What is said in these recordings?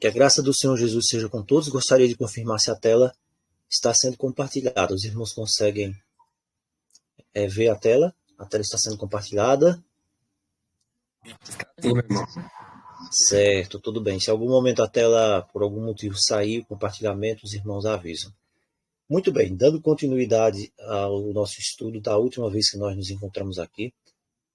Que a graça do Senhor Jesus seja com todos. Gostaria de confirmar se a tela está sendo compartilhada. Os irmãos conseguem ver a tela? A tela está sendo compartilhada? Sim, meu irmão. Certo, tudo bem. Se em algum momento a tela, por algum motivo, sair o compartilhamento, os irmãos avisam. Muito bem, dando continuidade ao nosso estudo da última vez que nós nos encontramos aqui,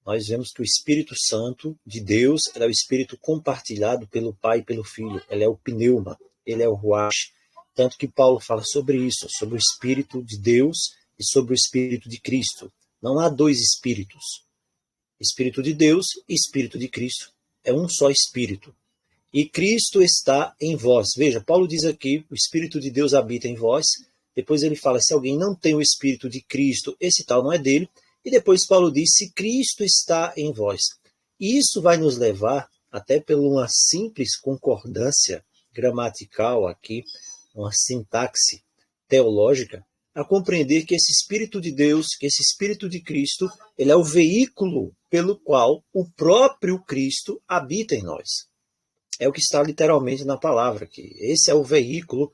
nós vemos que o Espírito Santo de Deus é o Espírito compartilhado pelo Pai e pelo Filho. Ele é o pneuma, ele é o ruach. Tanto que Paulo fala sobre isso, sobre o Espírito de Deus e sobre o Espírito de Cristo. Não há dois Espíritos. Espírito de Deus e Espírito de Cristo. É um só Espírito. E Cristo está em vós. Veja, Paulo diz aqui, o Espírito de Deus habita em vós. Depois ele fala, se alguém não tem o Espírito de Cristo, esse tal não é dele. E depois Paulo diz, se Cristo está em vós. E isso vai nos levar, até por uma simples concordância gramatical aqui, uma sintaxe teológica, a compreender que esse Espírito de Deus, que esse Espírito de Cristo, ele é o veículo pelo qual o próprio Cristo habita em nós. É o que está literalmente na palavra aqui. Esse é o veículo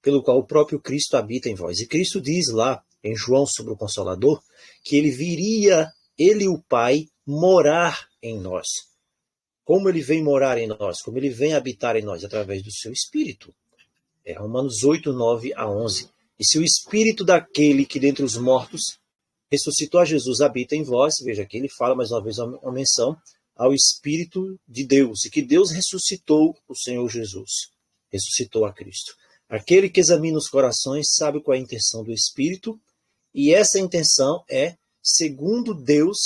pelo qual o próprio Cristo habita em vós. E Cristo diz lá, em João sobre o Consolador, que ele viria, ele e o Pai, morar em nós. Como ele vem morar em nós? Como ele vem habitar em nós? Através do seu Espírito. É Romanos 8, 9 a 11. E se o Espírito daquele que dentre os mortos ressuscitou a Jesus habita em vós, veja aqui ele fala mais uma vez uma menção ao Espírito de Deus, e que Deus ressuscitou o Senhor Jesus, ressuscitou a Cristo. Aquele que examina os corações sabe qual é a intenção do Espírito, e essa intenção é, segundo Deus,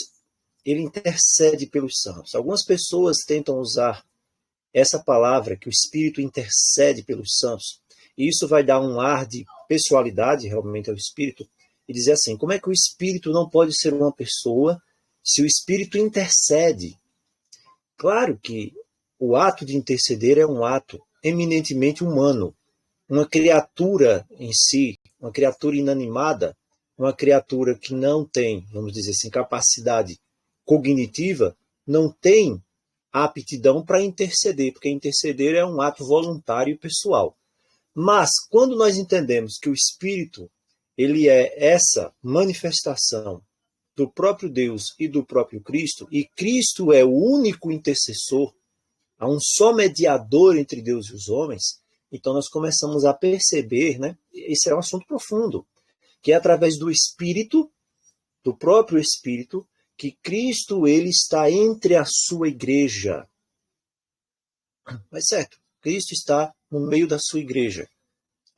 ele intercede pelos santos. Algumas pessoas tentam usar essa palavra, que o Espírito intercede pelos santos, e isso vai dar um ar de pessoalidade realmente ao Espírito, e dizer assim, como é que o Espírito não pode ser uma pessoa se o Espírito intercede? Claro que o ato de interceder é um ato eminentemente humano. Uma criatura em si, uma criatura inanimada, uma criatura que não tem, vamos dizer assim, capacidade cognitiva, não tem aptidão para interceder, porque interceder é um ato voluntário e pessoal. Mas, quando nós entendemos que o Espírito ele é essa manifestação do próprio Deus e do próprio Cristo, e Cristo é o único intercessor, há um só mediador entre Deus e os homens, então nós começamos a perceber, né? Esse é um assunto profundo, que é através do Espírito, do próprio Espírito, que Cristo ele está entre a sua igreja. Mas certo, Cristo está no meio da sua igreja.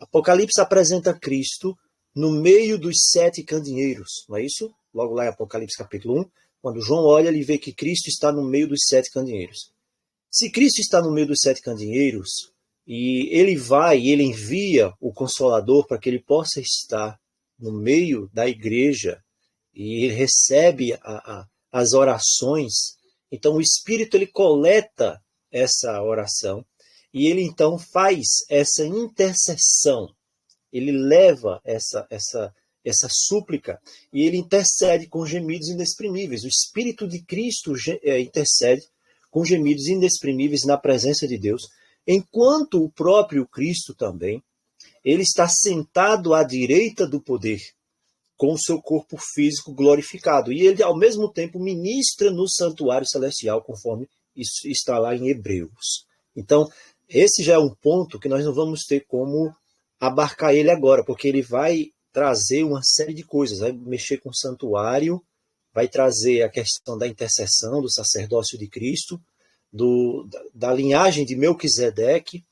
Apocalipse apresenta Cristo no meio dos 7 candeeiros, não é isso? Logo lá em Apocalipse capítulo 1, quando João olha, ele vê que Cristo está no meio dos 7 candeeiros. Se Cristo está no meio dos 7 candeeiros, e ele envia o Consolador para que ele possa estar no meio da igreja, e ele recebe as orações, então o Espírito ele coleta essa oração, e ele então faz essa intercessão, ele leva essa súplica e ele intercede com gemidos inexprimíveis. O Espírito de Cristo intercede com gemidos inexprimíveis na presença de Deus, enquanto o próprio Cristo também, ele está sentado à direita do poder, com o seu corpo físico glorificado. E ele, ao mesmo tempo, ministra no santuário celestial, conforme isso está lá em Hebreus. Então, esse já é um ponto que nós não vamos ter como abarcar ele agora, porque ele vai trazer uma série de coisas, vai mexer com o santuário, vai trazer a questão da intercessão, do sacerdócio de Cristo, da linhagem de Melquisedeque,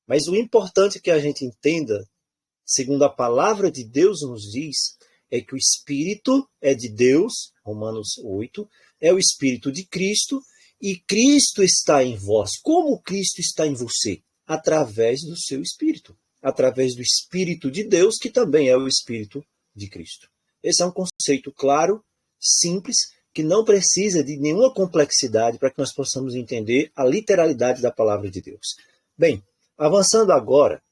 mas o importante que a gente entenda, segundo a palavra de Deus nos diz, é que o Espírito é de Deus, Romanos 8, é o Espírito de Cristo, e Cristo está em vós. Como Cristo está em você? Através do seu Espírito. Através do Espírito de Deus, que também é o Espírito de Cristo. Esse é um conceito claro, simples, que não precisa de nenhuma complexidade para que nós possamos entender a literalidade da palavra de Deus. Bem, avançando agora,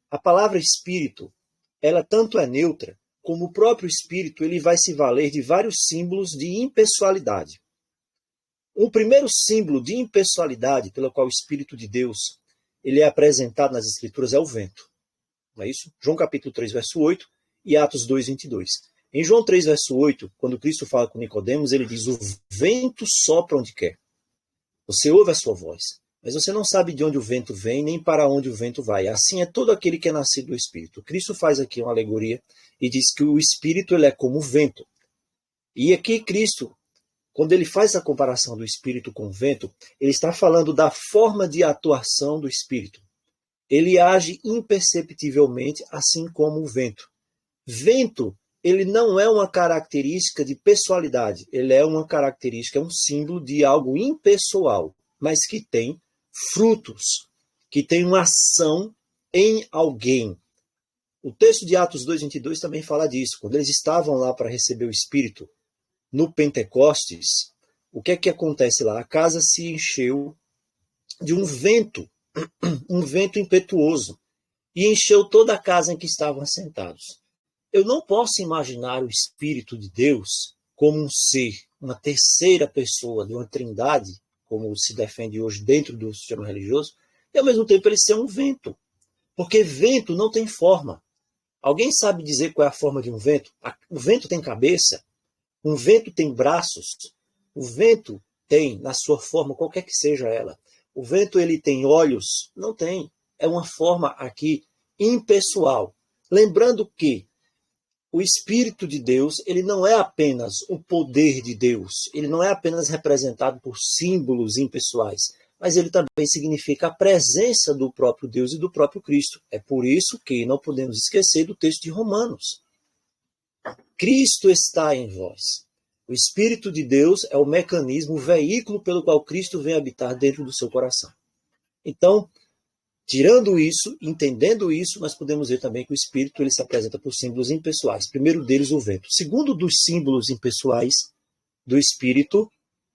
a palavra Espírito, ela tanto é neutra, como o próprio Espírito ele vai se valer de vários símbolos de impessoalidade. O primeiro símbolo de impessoalidade pelo qual o Espírito de Deus ele é apresentado nas Escrituras é o vento. Não é isso? João capítulo 3, verso 8 e Atos 2, 22. Em João 3, verso 8, quando Cristo fala com Nicodemos, ele diz: o vento sopra onde quer. Você ouve a sua voz, mas você não sabe de onde o vento vem, nem para onde o vento vai. Assim é todo aquele que é nascido do Espírito. Cristo faz aqui uma alegoria e diz que o Espírito ele é como o vento. E aqui Cristo, quando ele faz a comparação do Espírito com o vento, ele está falando da forma de atuação do Espírito. Ele age imperceptivelmente, assim como o vento. Vento, ele não é uma característica de pessoalidade, ele é uma característica, é um símbolo de algo impessoal, mas que tem frutos, que tem uma ação em alguém. O texto de Atos 2:22 também fala disso. Quando eles estavam lá para receber o Espírito no Pentecostes, o que é que acontece lá? A casa se encheu de um vento impetuoso, e encheu toda a casa em que estavam assentados. Eu não posso imaginar o Espírito de Deus como um ser, uma terceira pessoa de uma trindade, como se defende hoje dentro do sistema religioso, e ao mesmo tempo ele ser um vento. Porque vento não tem forma. Alguém sabe dizer qual é a forma de um vento? O vento tem cabeça, um vento tem braços, o vento tem, na sua forma, qualquer que seja ela. O vento ele tem olhos? Não tem. É uma forma aqui impessoal. Lembrando que o Espírito de Deus, ele não é apenas o poder de Deus, ele não é apenas representado por símbolos impessoais, mas ele também significa a presença do próprio Deus e do próprio Cristo. É por isso que não podemos esquecer do texto de Romanos. Cristo está em vós. O Espírito de Deus é o mecanismo, o veículo pelo qual Cristo vem habitar dentro do seu coração. Então, tirando isso, entendendo isso, nós podemos ver também que o Espírito ele se apresenta por símbolos impessoais. Primeiro deles, o vento. Segundo dos símbolos impessoais do Espírito,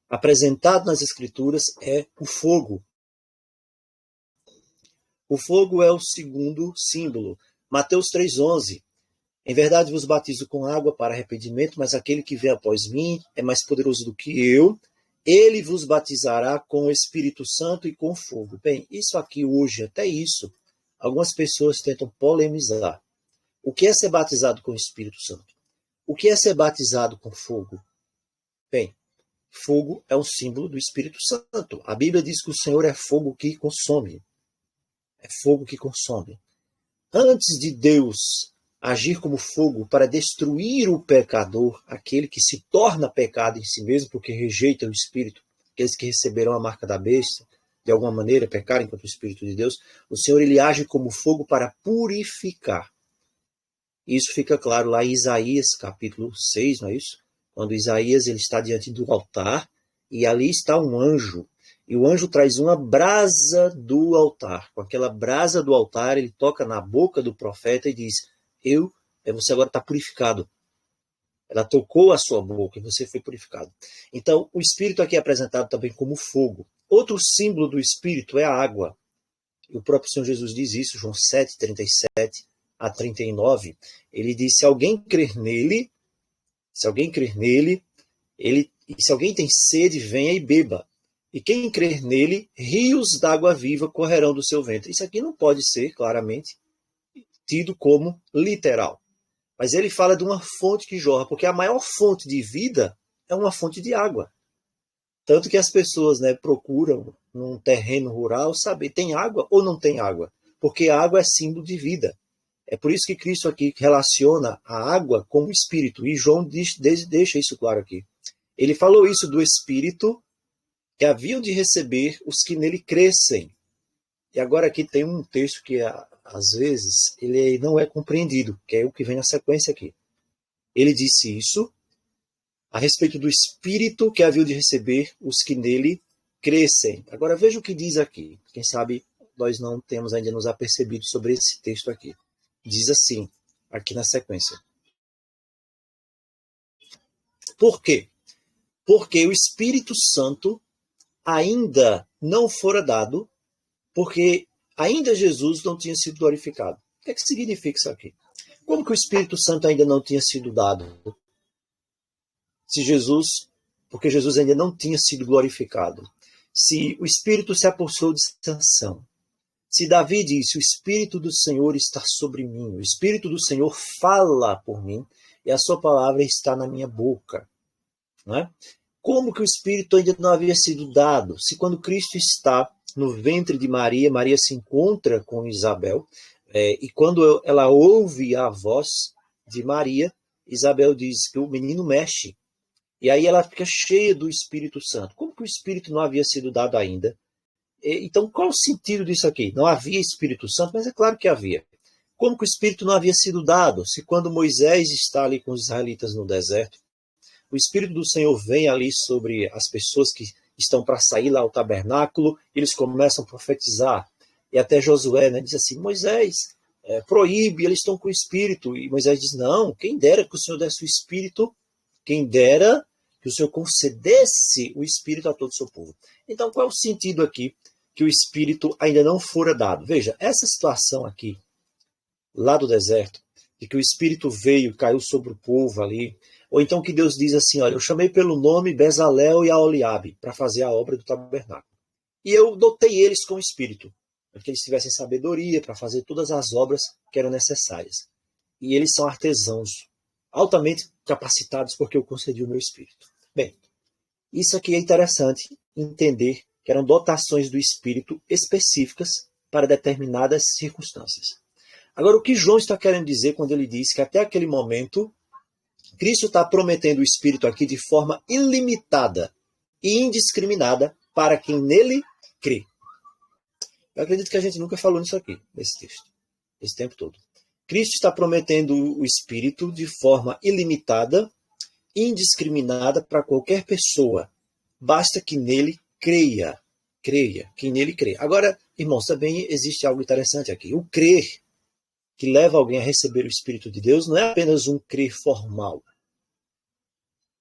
apresentado nas Escrituras, é o fogo. O fogo é o segundo símbolo. Mateus 3,11. Em verdade vos batizo com água para arrependimento, mas aquele que vem após mim é mais poderoso do que eu. Ele vos batizará com o Espírito Santo e com fogo. Bem, isso aqui hoje, até isso, algumas pessoas tentam polemizar. O que é ser batizado com o Espírito Santo? O que é ser batizado com fogo? Bem, fogo é um símbolo do Espírito Santo. A Bíblia diz que o Senhor é fogo que consome. É fogo que consome. Antes de Deus agir como fogo para destruir o pecador, aquele que se torna pecado em si mesmo porque rejeita o Espírito, aqueles que receberão a marca da besta, de alguma maneira pecarem contra o Espírito de Deus, o Senhor ele age como fogo para purificar. Isso fica claro lá em Isaías capítulo 6, não é isso? Quando Isaías ele está diante do altar e ali está um anjo. E o anjo traz uma brasa do altar. Com aquela brasa do altar, ele toca na boca do profeta e diz: você agora está purificado. Ela tocou a sua boca e você foi purificado. Então, o Espírito aqui é apresentado também como fogo. Outro símbolo do Espírito é a água. E o próprio Senhor Jesus diz isso, João 7, 37 a 39. Ele diz: se alguém crer nele, se alguém tem sede, venha e beba. E quem crer nele, rios d'água viva correrão do seu ventre. Isso aqui não pode ser, claramente, tido como literal. Mas ele fala de uma fonte que jorra, porque a maior fonte de vida é uma fonte de água. Tanto que as pessoas procuram num terreno rural saber tem água ou não tem água. Porque a água é símbolo de vida. É por isso que Cristo aqui relaciona a água com o Espírito. E João deixa isso claro aqui. Ele falou isso do Espírito que haviam de receber os que nele crescem. E agora aqui tem um texto que, às vezes, ele não é compreendido, que é o que vem na sequência aqui. Ele disse isso a respeito do Espírito que haviam de receber os que nele crescem. Agora veja o que diz aqui. Quem sabe nós não temos ainda nos apercebido sobre esse texto aqui. Diz assim, aqui na sequência. Por quê? Porque o Espírito Santo ainda não fora dado, porque ainda Jesus não tinha sido glorificado. O que significa isso aqui? Como que o Espírito Santo ainda não tinha sido dado? Porque Jesus ainda não tinha sido glorificado. Se o Espírito se apossou de sanção, Se Davi disse, o Espírito do Senhor está sobre mim, o Espírito do Senhor fala por mim, e a sua palavra está na minha boca. Não é? Como que o Espírito ainda não havia sido dado? Se quando Cristo está no ventre de Maria, Maria se encontra com Isabel, e quando ela ouve a voz de Maria, Isabel diz que o menino mexe. E aí ela fica cheia do Espírito Santo. Como que o Espírito não havia sido dado ainda? Então, qual o sentido disso aqui? Não havia Espírito Santo, mas é claro que havia. Como que o Espírito não havia sido dado? Se quando Moisés está ali com os israelitas no deserto, o Espírito do Senhor vem ali sobre as pessoas que estão para sair lá ao tabernáculo, e eles começam a profetizar. E até Josué, né, diz assim, Moisés, proíbe, eles estão com o Espírito. E Moisés diz, não, quem dera que o Senhor desse o Espírito, quem dera que o Senhor concedesse o Espírito a todo o seu povo. Então, qual é o sentido aqui que o Espírito ainda não fora dado? Veja, essa situação aqui, lá do deserto, de que o Espírito veio, caiu sobre o povo ali, ou então que Deus diz assim, olha, eu chamei pelo nome Bezalel e Aholiabe para fazer a obra do tabernáculo. E eu dotei eles com o Espírito, para que eles tivessem sabedoria para fazer todas as obras que eram necessárias. E eles são artesãos, altamente capacitados, porque eu concedi o meu Espírito. Bem, isso aqui é interessante entender que eram dotações do Espírito específicas para determinadas circunstâncias. Agora, o que João está querendo dizer quando ele diz que até aquele momento, Cristo está prometendo o Espírito aqui de forma ilimitada e indiscriminada para quem nele crê. Eu acredito que a gente nunca falou nisso aqui, nesse texto, esse tempo todo. Cristo está prometendo o Espírito de forma ilimitada, indiscriminada para qualquer pessoa. Basta que nele creia. Creia, quem nele crê. Agora, irmãos, também existe algo interessante aqui. O crer que leva alguém a receber o Espírito de Deus não é apenas um crer formal.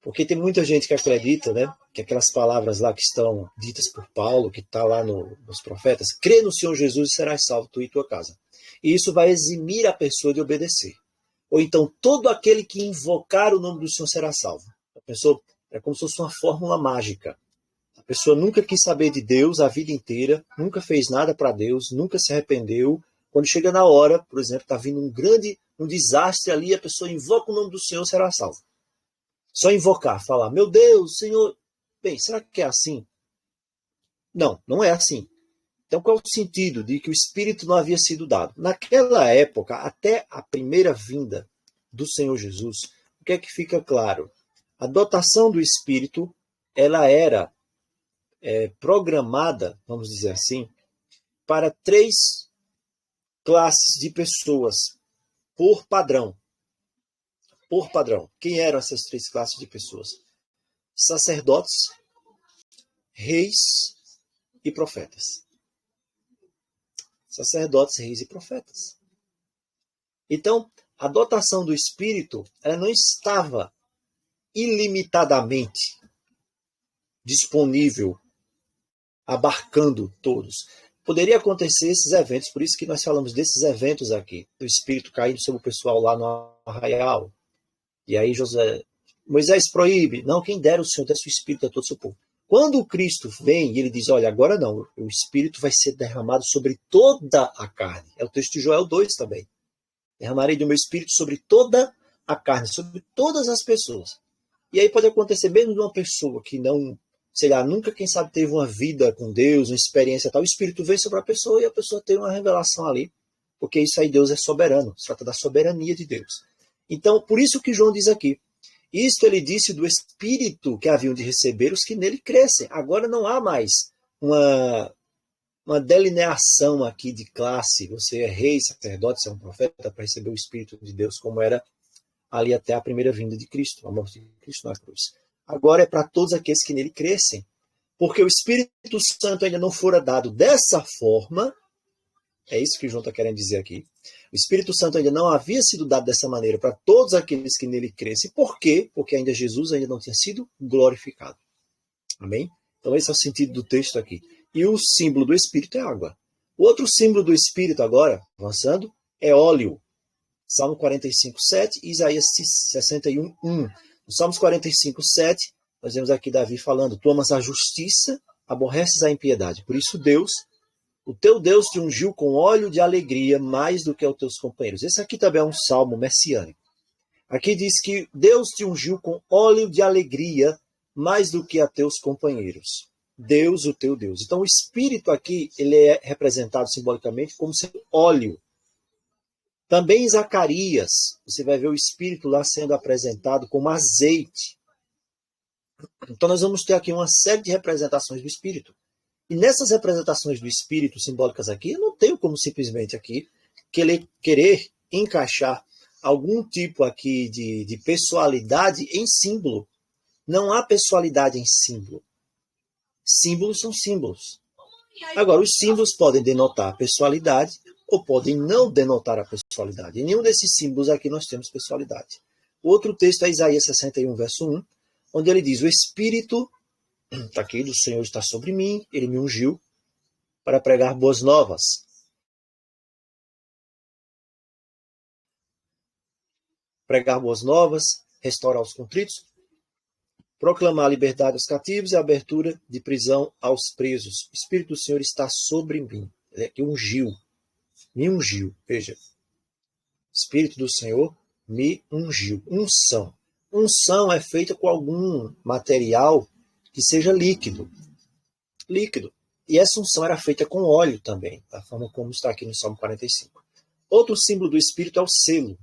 Porque tem muita gente que acredita, né, que aquelas palavras lá que estão ditas por Paulo, que está lá nos profetas, crê no Senhor Jesus e serás salvo, tu e tua casa. E isso vai eximir a pessoa de obedecer. Ou então, todo aquele que invocar o nome do Senhor será salvo. A pessoa é como se fosse uma fórmula mágica. A pessoa nunca quis saber de Deus a vida inteira, nunca fez nada para Deus, nunca se arrependeu. Quando chega na hora, por exemplo, está vindo um desastre ali, a pessoa invoca o nome do Senhor, será salvo. Só invocar, falar, meu Deus, Senhor... Bem, será que é assim? Não, não é assim. Então, qual é o sentido de que o Espírito não havia sido dado? Naquela época, até a primeira vinda do Senhor Jesus, o que é que fica claro? A dotação do Espírito, ela era programada, vamos dizer assim, para 3 classes de pessoas, por padrão. Por padrão. Quem eram essas 3 classes de pessoas? Sacerdotes, reis e profetas. Sacerdotes, reis e profetas. Então, a dotação do Espírito, ela não estava ilimitadamente disponível, abarcando todos. Poderia acontecer esses eventos, por isso que nós falamos desses eventos aqui, do Espírito caindo sobre o pessoal lá no arraial. E aí Moisés proíbe, não, quem dera o Senhor desse o Espírito a todo o seu povo. Quando o Cristo vem e ele diz, olha, agora não, o Espírito vai ser derramado sobre toda a carne. É o texto de Joel 2 também. Derramarei do meu Espírito sobre toda a carne, sobre todas as pessoas. E aí pode acontecer mesmo de uma pessoa que não, sei lá, nunca, quem sabe, teve uma vida com Deus, uma experiência tal, o Espírito vem sobre a pessoa e a pessoa tem uma revelação ali, porque isso aí Deus é soberano, se trata da soberania de Deus. Então, por isso que João diz aqui, isto ele disse do Espírito que haviam de receber os que nele crescem. Agora não há mais uma delineação aqui de classe, você é rei, sacerdote, você é um profeta para receber o Espírito de Deus, como era ali até a primeira vinda de Cristo, a morte de Cristo na cruz. Agora é para todos aqueles que nele crescem, porque o Espírito Santo ainda não fora dado dessa forma, é isso que João está querendo dizer aqui. O Espírito Santo ainda não havia sido dado dessa maneira para todos aqueles que nele crescem. Por quê? Porque ainda Jesus ainda não tinha sido glorificado. Amém? Então esse é o sentido do texto aqui. E o símbolo do Espírito é água. O outro símbolo do Espírito agora, avançando, é óleo. Salmo 45, 7 e Isaías 61, 1. No Salmos 45, 7, nós vemos aqui Davi falando, tu amas a justiça, aborreces a impiedade. Por isso Deus O teu Deus te ungiu com óleo de alegria mais do que os teus companheiros. Esse aqui também é um salmo messiânico. Aqui diz que Deus te ungiu com óleo de alegria mais do que a teus companheiros. Deus, o teu Deus. Então o Espírito aqui, ele é representado simbolicamente como sendo óleo. Também em Zacarias, você vai ver o Espírito lá sendo apresentado como azeite. Então nós vamos ter aqui uma série de representações do Espírito. E nessas representações do Espírito simbólicas aqui, eu não tenho como simplesmente aqui querer encaixar algum tipo aqui de pessoalidade em símbolo. Não há pessoalidade em símbolo. Símbolos são símbolos. Agora, os símbolos podem denotar a pessoalidade ou podem não denotar a pessoalidade. Em nenhum desses símbolos aqui nós temos pessoalidade. O outro texto é Isaías 61, verso 1, onde ele diz, o Espírito está aqui, do Senhor está sobre mim, ele me ungiu para pregar boas novas. Pregar boas novas, restaurar os contritos, proclamar a liberdade aos cativos e a abertura de prisão aos presos. O Espírito do Senhor está sobre mim. Ele aqui ungiu. Me ungiu. Veja. O Espírito do Senhor me ungiu. Unção. Unção é feita com algum material que seja líquido. Líquido. E essa unção era feita com óleo também, da forma como está aqui no Salmo 45. Outro símbolo do Espírito é o selo.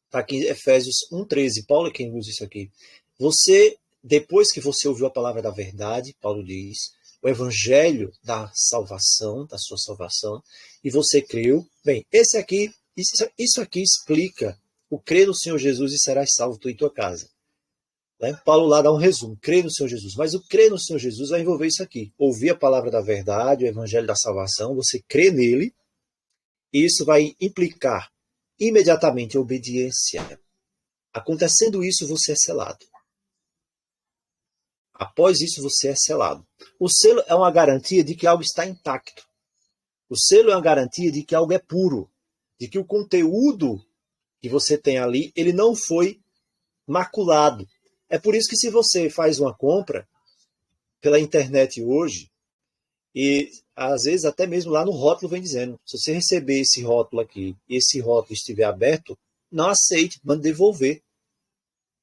Está aqui em Efésios 1,13. Paulo é quem usa isso aqui. Você, depois que você ouviu a palavra da verdade, Paulo diz, o evangelho da salvação, da sua salvação, e você creu, bem, isso aqui explica o crer no Senhor Jesus e serás salvo tu e tua casa. Né? Paulo lá dá um resumo, crer no Senhor Jesus, mas o crer no Senhor Jesus vai envolver isso aqui, ouvir a palavra da verdade, o evangelho da salvação, você crê nele, e isso vai implicar imediatamente a obediência. Acontecendo isso, você é selado. Após isso, você é selado. O selo é uma garantia de que algo está intacto. O selo é uma garantia de que algo é puro, de que o conteúdo que você tem ali, ele não foi maculado. É por isso que se você faz uma compra pela internet hoje, e às vezes até mesmo lá no rótulo vem dizendo, se você receber esse rótulo aqui, e esse rótulo estiver aberto, não aceite, mande devolver.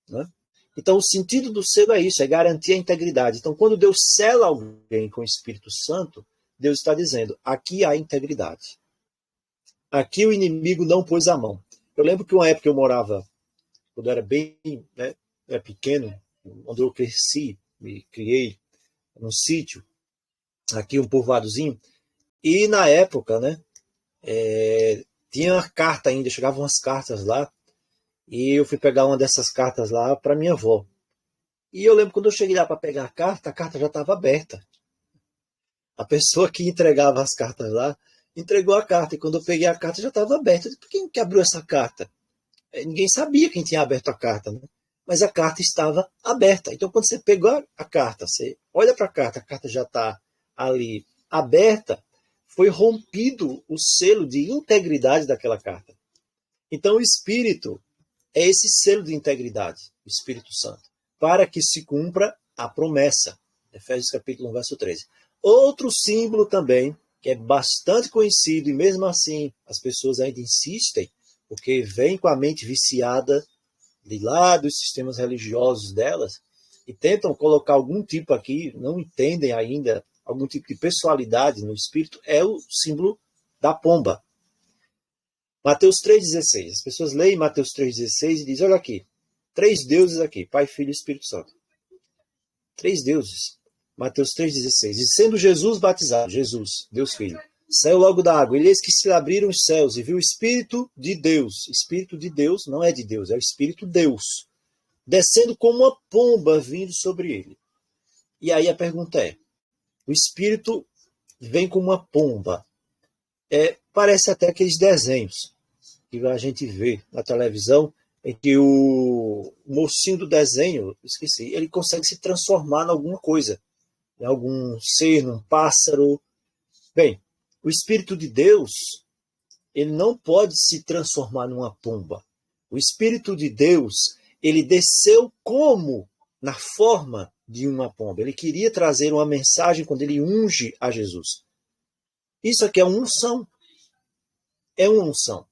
Né? Então, o sentido do selo é isso, é garantir a integridade. Então, quando Deus sela alguém com o Espírito Santo, Deus está dizendo, aqui há integridade. Aqui o inimigo não pôs a mão. Eu lembro que uma época eu morava, quando eu era bem pequeno, onde eu cresci, me criei num sítio, aqui um povoadozinho, e na época, né, tinha uma carta ainda, chegavam umas cartas lá, e eu fui pegar uma dessas cartas lá para minha avó. E eu lembro quando eu cheguei lá para pegar a carta já estava aberta. A pessoa que entregava as cartas lá, entregou a carta. E quando eu peguei a carta já estava aberta. Por quem que abriu essa carta? Ninguém sabia quem tinha aberto a carta, né? Mas a carta estava aberta. Então quando você pegou a carta, você olha para a carta já está ali aberta, foi rompido o selo de integridade daquela carta. Então o Espírito é esse selo de integridade, o Espírito Santo, para que se cumpra a promessa. Efésios capítulo 1, verso 13. Outro símbolo também, que é bastante conhecido, e mesmo assim as pessoas ainda insistem, porque vêm com a mente viciada de lá dos sistemas religiosos delas, e tentam colocar algum tipo aqui, não entendem ainda, algum tipo de pessoalidade no Espírito, é o símbolo da pomba. Mateus 3,16. As pessoas leem Mateus 3,16 e dizem, olha aqui, 3 deuses aqui, Pai, Filho e Espírito Santo. 3 deuses. Mateus 3,16. E sendo Jesus batizado, Jesus, Deus Filho, saiu logo da água, e eis que se abriram os céus, e viu o Espírito de Deus. Espírito de Deus não é de Deus, é o Espírito Deus, descendo como uma pomba vindo sobre ele. E aí a pergunta é, o Espírito vem como uma pomba. Parece até aqueles desenhos que a gente vê na televisão, em que o mocinho do desenho, esqueci, ele consegue se transformar em alguma coisa, em algum ser, num pássaro. Bem, o Espírito de Deus, ele não pode se transformar numa pomba. O Espírito de Deus, ele desceu como? Na forma de uma pomba. Ele queria trazer uma mensagem quando ele unge a Jesus. Isso aqui é uma unção. É uma unção.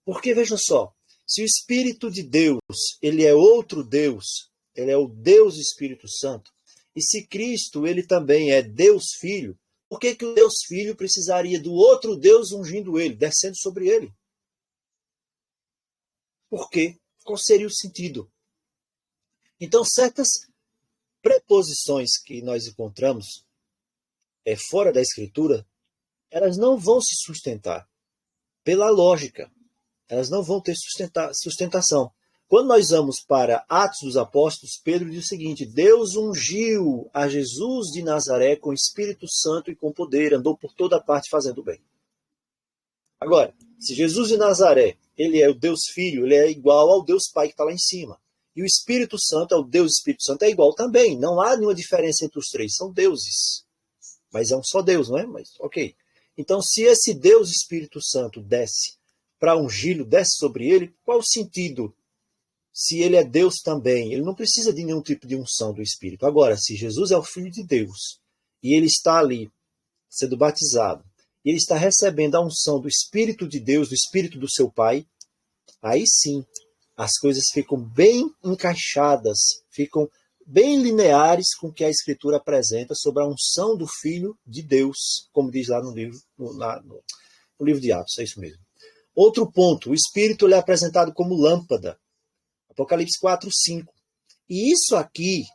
Porque, veja só, se o Espírito de Deus, ele é outro Deus, ele é o Deus Espírito Santo, e se Cristo, ele também é Deus Filho, por que que o Deus Filho precisaria do outro Deus ungindo ele, descendo sobre ele? Por quê? Qual seria o sentido? Então, certas preposições que nós encontramos fora da Escritura, elas não vão se sustentar pela lógica. Elas não vão ter sustentação. Quando nós vamos para Atos dos Apóstolos, Pedro diz o seguinte: Deus ungiu a Jesus de Nazaré com Espírito Santo e com poder, andou por toda parte fazendo bem. Agora, se Jesus de Nazaré, ele é o Deus Filho, ele é igual ao Deus Pai que está lá em cima. E o Espírito Santo é o Deus Espírito Santo, é igual também. Não há nenhuma diferença entre os três, são deuses. Mas é um só Deus, não é? Mas, ok. Então, se esse Deus Espírito Santo desce para ungí-lo, desce sobre ele, qual o sentido? Se ele é Deus também, ele não precisa de nenhum tipo de unção do Espírito. Agora, se Jesus é o Filho de Deus, e ele está ali, sendo batizado, e ele está recebendo a unção do Espírito de Deus, do Espírito do seu Pai, aí sim, as coisas ficam bem encaixadas, ficam bem lineares com o que a Escritura apresenta sobre a unção do Filho de Deus, como diz lá no livro, no livro de Atos, é isso mesmo. Outro ponto, o Espírito ele é apresentado como lâmpada. Apocalipse 4:5. E isso aqui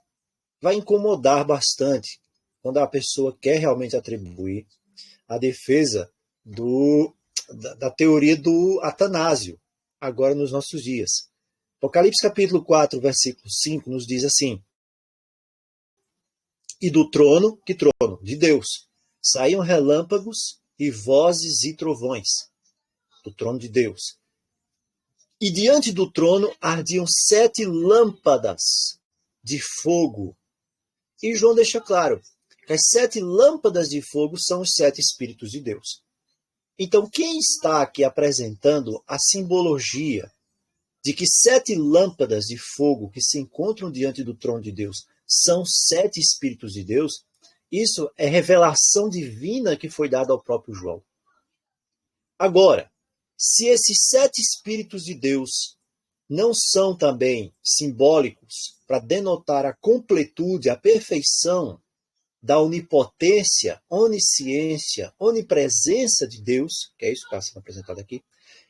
vai incomodar bastante quando a pessoa quer realmente atribuir a defesa da teoria do Atanásio, agora nos nossos dias. Apocalipse capítulo 4, versículo 5, nos diz assim: E do trono, que trono? De Deus, saíam relâmpagos e vozes e trovões. Do trono de Deus. E diante do trono ardiam 7 lâmpadas de fogo. E João deixa claro que as 7 lâmpadas de fogo são os 7 Espíritos de Deus. Então, quem está aqui apresentando a simbologia de que 7 lâmpadas de fogo que se encontram diante do trono de Deus são 7 Espíritos de Deus, isso é revelação divina que foi dada ao próprio João. Agora, se esses 7 Espíritos de Deus não são também simbólicos para denotar a completude, a perfeição da onipotência, onisciência, onipresença de Deus, que é isso que está sendo apresentado aqui,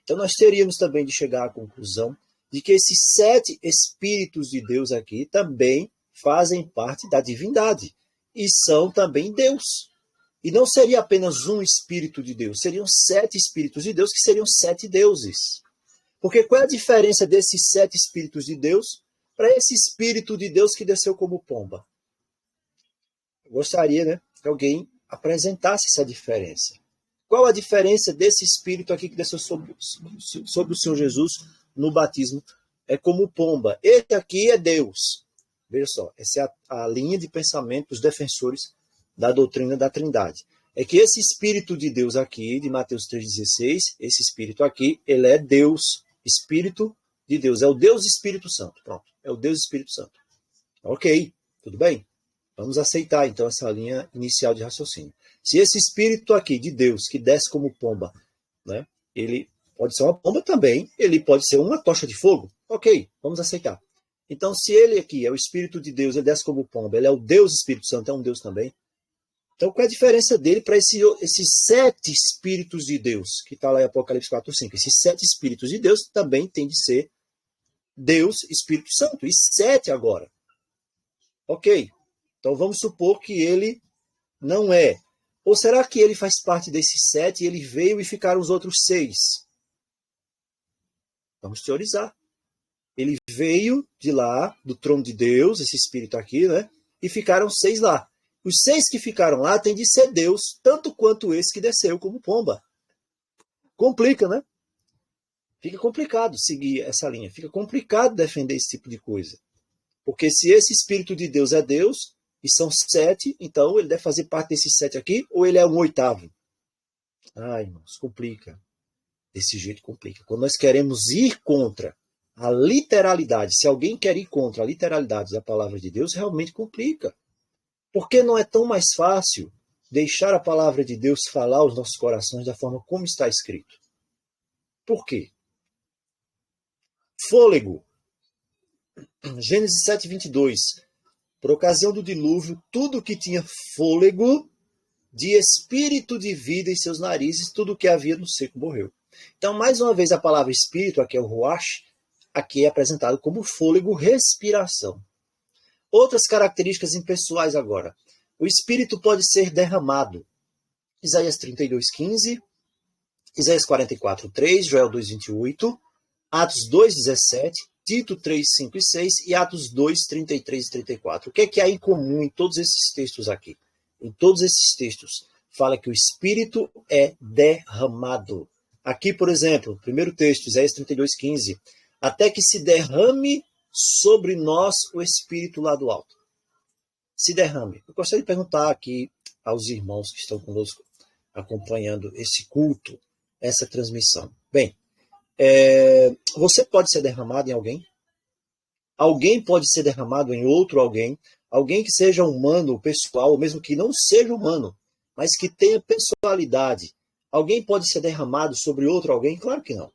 então nós teríamos também de chegar à conclusão de que esses 7 Espíritos de Deus aqui também fazem parte da divindade e são também Deus. E não seria apenas um Espírito de Deus, seriam 7 Espíritos de Deus que seriam 7 deuses. Porque qual é a diferença desses 7 Espíritos de Deus para esse Espírito de Deus que desceu como pomba? Eu gostaria, né, que alguém apresentasse essa diferença. Qual a diferença desse Espírito aqui que desceu sobre o Senhor Jesus no batismo? É como pomba. Ele aqui é Deus. Veja só, essa é a linha de pensamento dos defensores da doutrina da Trindade. É que esse Espírito de Deus aqui, de Mateus 3,16, esse Espírito aqui, ele é Deus, Espírito de Deus. É o Deus Espírito Santo. Pronto, é o Deus Espírito Santo. Ok, tudo bem? Vamos aceitar, então, essa linha inicial de raciocínio. Se esse Espírito aqui de Deus, que desce como pomba, né, ele pode ser uma pomba também, ele pode ser uma tocha de fogo. Ok, vamos aceitar. Então, se ele aqui é o Espírito de Deus, ele desce como pomba, ele é o Deus Espírito Santo, é um Deus também. Então, qual é a diferença dele para esses 7 Espíritos de Deus, que está lá em Apocalipse 4:5? Esses 7 Espíritos de Deus também tem de ser Deus, Espírito Santo. E 7 agora. Ok. Então, vamos supor que ele não é. Ou será que ele faz parte desses 7 e ele veio e ficaram os outros 6? Vamos teorizar. Ele veio de lá, do trono de Deus, esse Espírito aqui, né? E ficaram 6 lá. Os 6 que ficaram lá têm de ser Deus, tanto quanto esse que desceu como pomba. Complica, né? Fica complicado seguir essa linha. Fica complicado defender esse tipo de coisa. Porque se esse Espírito de Deus é Deus, e são 7, então ele deve fazer parte desses 7 aqui, ou ele é um 8º? Ai, irmãos, complica. Desse jeito complica. Quando nós queremos ir contra a literalidade, se alguém quer ir contra a literalidade da palavra de Deus, realmente complica. Por que não é tão mais fácil deixar a palavra de Deus falar aos nossos corações da forma como está escrito. Por quê? Fôlego. Gênesis 7:22. Por ocasião do dilúvio, tudo que tinha fôlego de espírito de vida em seus narizes, tudo que havia no seco morreu. Então, mais uma vez, a palavra espírito, aqui é o ruach, aqui é apresentado como fôlego, respiração. Outras características impessoais agora. O espírito pode ser derramado. Isaías 32:15, Isaías 44:3, Joel 2:28, Atos 2:17, Tito 3:5 e 6 e Atos 2:33 e 34. O que é que há em comum em todos esses textos aqui? Em todos esses textos, fala que o Espírito é derramado. Aqui, por exemplo, primeiro texto, Isaías 32:15, até que se derrame sobre nós o Espírito lá do alto. Se derrame. Eu gostaria de perguntar aqui aos irmãos que estão conosco, acompanhando esse culto, essa transmissão. Bem, você pode ser derramado em alguém? Alguém pode ser derramado em outro alguém? Alguém que seja humano, pessoal, ou mesmo que não seja humano, mas que tenha personalidade. Alguém pode ser derramado sobre outro alguém? Claro que não.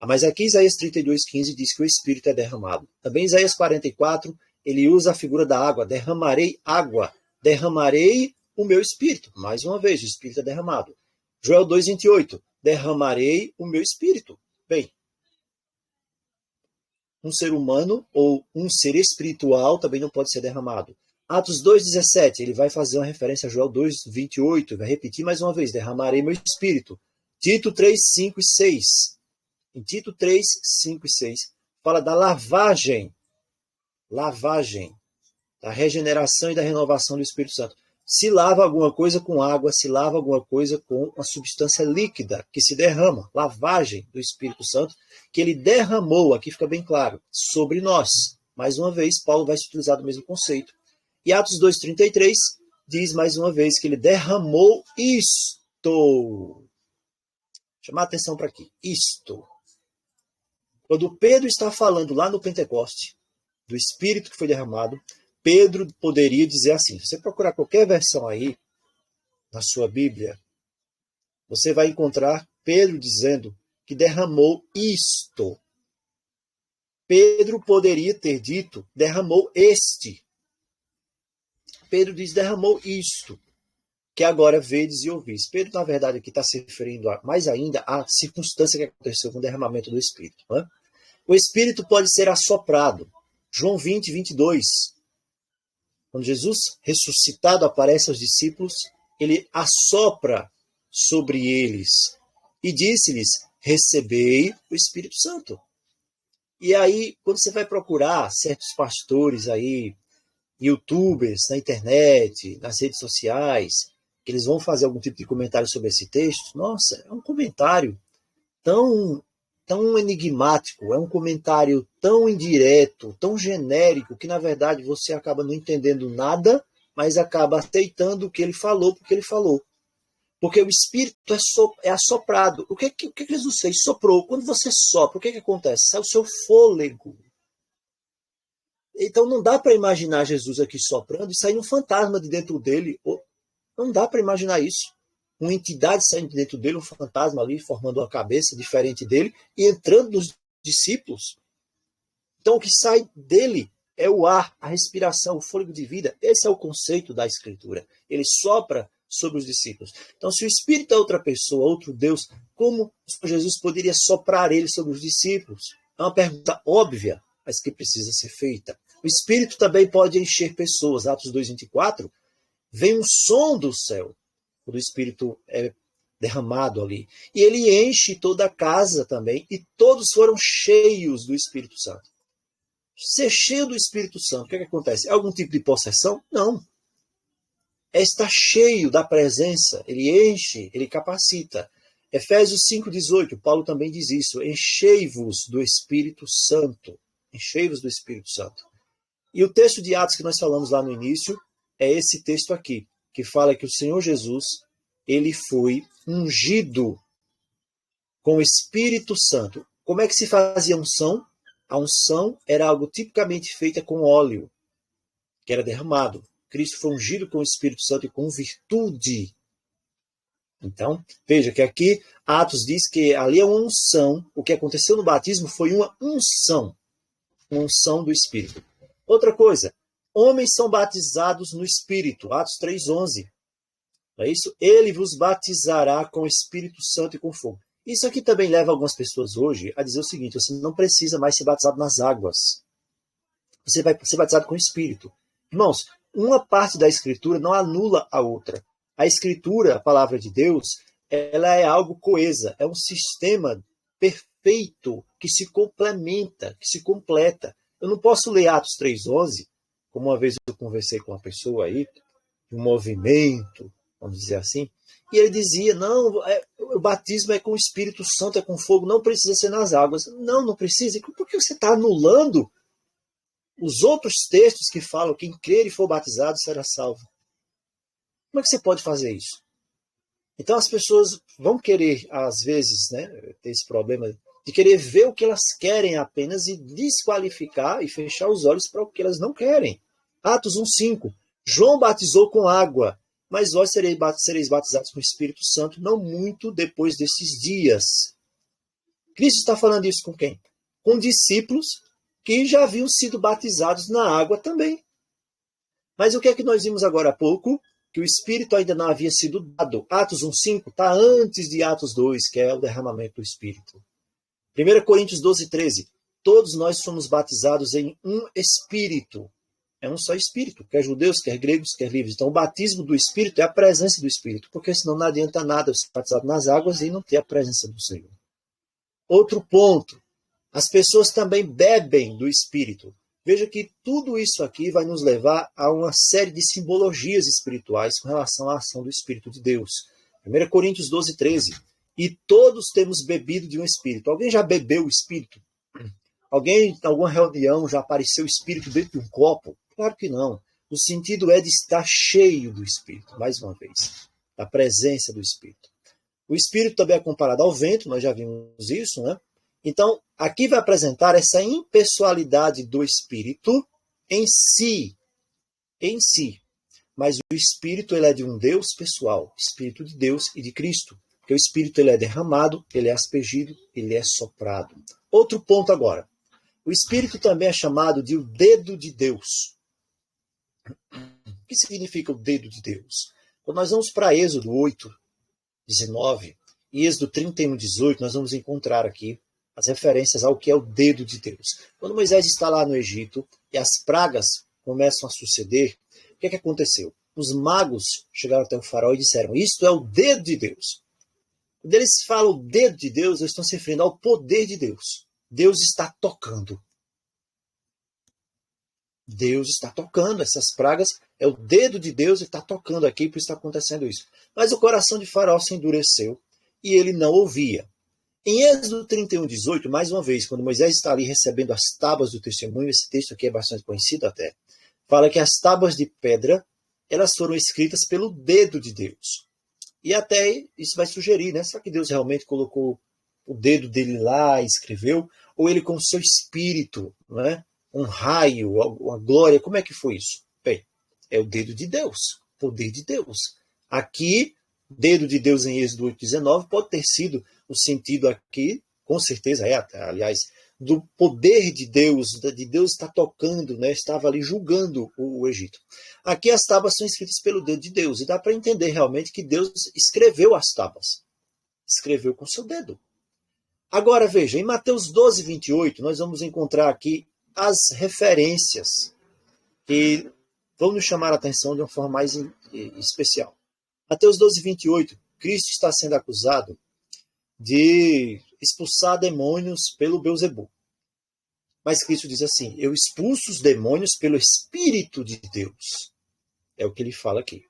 Mas aqui Isaías 32:15 diz que o Espírito é derramado. Também Isaías 44, ele usa a figura da água. Derramarei água. Derramarei o meu Espírito. Mais uma vez, o Espírito é derramado. Joel 2:28, derramarei o meu Espírito. Bem, um ser humano ou um ser espiritual também não pode ser derramado. Atos 2:17, ele vai fazer uma referência a Joel 2:28, vai repetir mais uma vez, derramarei meu Espírito. Tito 3:5 e 6. Em Tito 3:5 e 6, fala da lavagem, da regeneração e da renovação do Espírito Santo. Se lava alguma coisa com água, se lava alguma coisa com uma substância líquida que se derrama, lavagem do Espírito Santo, que ele derramou, aqui fica bem claro, sobre nós. Mais uma vez, Paulo vai se utilizar do mesmo conceito. E Atos 2:33 diz mais uma vez que ele derramou isto. Chamar a atenção para aqui, isto. Quando Pedro está falando lá no Pentecoste, do Espírito que foi derramado, Pedro poderia dizer assim, se você procurar qualquer versão aí, na sua Bíblia, você vai encontrar Pedro dizendo que derramou isto. Pedro poderia ter dito, derramou este. Pedro diz, derramou isto, que agora vedes e ouvis. Pedro, na verdade, aqui está se referindo mais ainda à circunstância que aconteceu com o derramamento do Espírito. Né? O Espírito pode ser assoprado. João 20:22. Quando Jesus, ressuscitado, aparece aos discípulos, ele assopra sobre eles e disse-lhes, recebei o Espírito Santo. E aí, quando você vai procurar certos pastores aí, youtubers na internet, nas redes sociais, que eles vão fazer algum tipo de comentário sobre esse texto, nossa, é um comentário tão enigmático, é um comentário tão indireto, tão genérico, que na verdade você acaba não entendendo nada, mas acaba aceitando o que ele falou, porque ele falou. Porque o Espírito é assoprado. O que Jesus fez? Soprou. Quando você sopra, o que acontece? Sai o seu fôlego. Então não dá para imaginar Jesus aqui soprando e sair um fantasma de dentro dele. Não dá para imaginar isso. Uma entidade saindo de dentro dele, um fantasma ali, formando uma cabeça diferente dele e entrando nos discípulos. Então o que sai dele é o ar, a respiração, o fôlego de vida. Esse é o conceito da Escritura. Ele sopra sobre os discípulos. Então se o Espírito é outra pessoa, outro Deus, como Jesus poderia soprar ele sobre os discípulos? É uma pergunta óbvia, mas que precisa ser feita. O Espírito também pode encher pessoas. Atos 2:24, vem um som do céu, quando o Espírito é derramado ali. E ele enche toda a casa também, e todos foram cheios do Espírito Santo. Ser cheio do Espírito Santo, o que acontece? É algum tipo de possessão? Não. É estar cheio da presença, ele enche, ele capacita. Efésios 5:18, Paulo também diz isso, enchei-vos do Espírito Santo. Enchei-vos do Espírito Santo. E o texto de Atos que nós falamos lá no início é esse texto aqui, que fala que o Senhor Jesus, ele foi ungido com o Espírito Santo. Como é que se fazia a unção? A unção era algo tipicamente feita com óleo, que era derramado. Cristo foi ungido com o Espírito Santo e com virtude. Então, veja que aqui Atos diz que ali é uma unção. O que aconteceu no batismo foi uma unção do Espírito. Outra coisa, homens são batizados no Espírito, Atos 3:11. Não é isso? Ele vos batizará com o Espírito Santo e com fogo. Isso aqui também leva algumas pessoas hoje a dizer o seguinte: você não precisa mais ser batizado nas águas. Você vai ser batizado com o Espírito. Irmãos, uma parte da Escritura não anula a outra. A Escritura, a palavra de Deus, ela é algo coesa, é um sistema perfeito que se complementa, que se completa. Eu não posso ler Atos 3:11, como uma vez eu conversei com uma pessoa aí, de um movimento, vamos dizer assim, e ele dizia, não, o batismo é com o Espírito Santo, é com fogo, não precisa ser nas águas. Não, não precisa. Por que você está anulando os outros textos que falam que quem crer e for batizado será salvo? Como é que você pode fazer isso? Então as pessoas vão querer, às vezes, né, ter esse problema de querer ver o que elas querem apenas e desqualificar e fechar os olhos para o que elas não querem. Atos 1:5. João batizou com água, mas vós sereis batizados com o Espírito Santo não muito depois desses dias. Cristo está falando isso com quem? Com discípulos que já haviam sido batizados na água também. Mas o que é que nós vimos agora há pouco? Que o Espírito ainda não havia sido dado. Atos 1:5 está antes de Atos 2, que é o derramamento do Espírito. 1 Coríntios 12:13. Todos nós somos batizados em um Espírito. É um só Espírito, quer judeus, quer gregos, quer livres. Então o batismo do Espírito é a presença do Espírito, porque senão não adianta nada ser batizado nas águas e não ter a presença do Senhor. Outro ponto. As pessoas também bebem do Espírito. Veja que tudo isso aqui vai nos levar a uma série de simbologias espirituais com relação à ação do Espírito de Deus. 1 Coríntios 12:13. E todos temos bebido de um Espírito. Alguém já bebeu o Espírito? Alguém, em alguma reunião, já apareceu o Espírito dentro de um copo? Claro que não. O sentido é de estar cheio do Espírito, mais uma vez, da presença do Espírito. O Espírito também é comparado ao vento, nós já vimos isso, né? Então, aqui vai apresentar essa impessoalidade do Espírito em si. Mas o Espírito ele é de um Deus pessoal, Espírito de Deus e de Cristo. Porque o Espírito ele é derramado, ele é aspergido, ele é soprado. Outro ponto agora. O Espírito também é chamado de o dedo de Deus. O que significa o dedo de Deus? Quando nós vamos para Êxodo 8:19 e Êxodo 31:18, nós vamos encontrar aqui as referências ao que é o dedo de Deus. Quando Moisés está lá no Egito e as pragas começam a suceder, o que aconteceu? Os magos chegaram até o faraó e disseram, isto é o dedo de Deus. Quando eles falam o dedo de Deus, eles estão se referindo ao poder de Deus. Deus está tocando. Deus está tocando essas pragas. É o dedo de Deus que está tocando aqui, por isso está acontecendo isso. Mas o coração de Faraó se endureceu e ele não ouvia. Em Êxodo 31:18, mais uma vez, quando Moisés está ali recebendo as tábuas do testemunho, esse texto aqui é bastante conhecido até, fala que as tábuas de pedra, elas foram escritas pelo dedo de Deus. E até isso vai sugerir, né? Será que Deus realmente colocou o dedo dele lá e escreveu? Ou ele com o seu espírito, não é? Um raio, uma glória, como é que foi isso? Bem, é o dedo de Deus, poder de Deus. Aqui, dedo de Deus em Êxodo 8:19 pode ter sido o sentido aqui, com certeza é, aliás, do poder de Deus estar tocando, né? Estava ali julgando o Egito. Aqui as tábuas são escritas pelo dedo de Deus, e dá para entender realmente que Deus escreveu as tábuas. Escreveu com seu dedo. Agora veja, em Mateus 12:28, nós vamos encontrar aqui as referências que vão nos chamar a atenção de uma forma mais especial. Mateus 12:28, Cristo está sendo acusado de expulsar demônios pelo Beelzebul. Mas Cristo diz assim, eu expulso os demônios pelo Espírito de Deus. É o que ele fala aqui.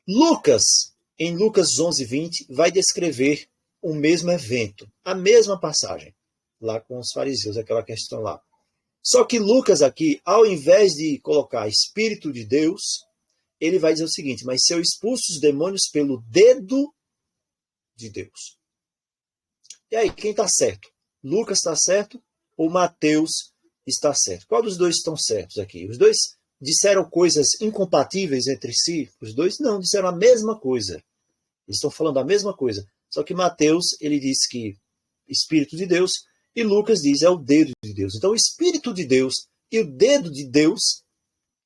Lucas, em Lucas 11:20, vai descrever o mesmo evento, a mesma passagem, lá com os fariseus, aquela questão lá. Só que Lucas aqui, ao invés de colocar Espírito de Deus, ele vai dizer o seguinte, mas se eu expulso os demônios pelo dedo de Deus. E aí, quem está certo? Lucas está certo ou Mateus está certo? Qual dos dois estão certos aqui? Os dois disseram coisas incompatíveis entre si, os dois? Não, disseram a mesma coisa. Eles estão falando a mesma coisa. Só que Mateus, ele diz que Espírito de Deus, e Lucas diz é o dedo de Deus. Então, o Espírito de Deus e o dedo de Deus,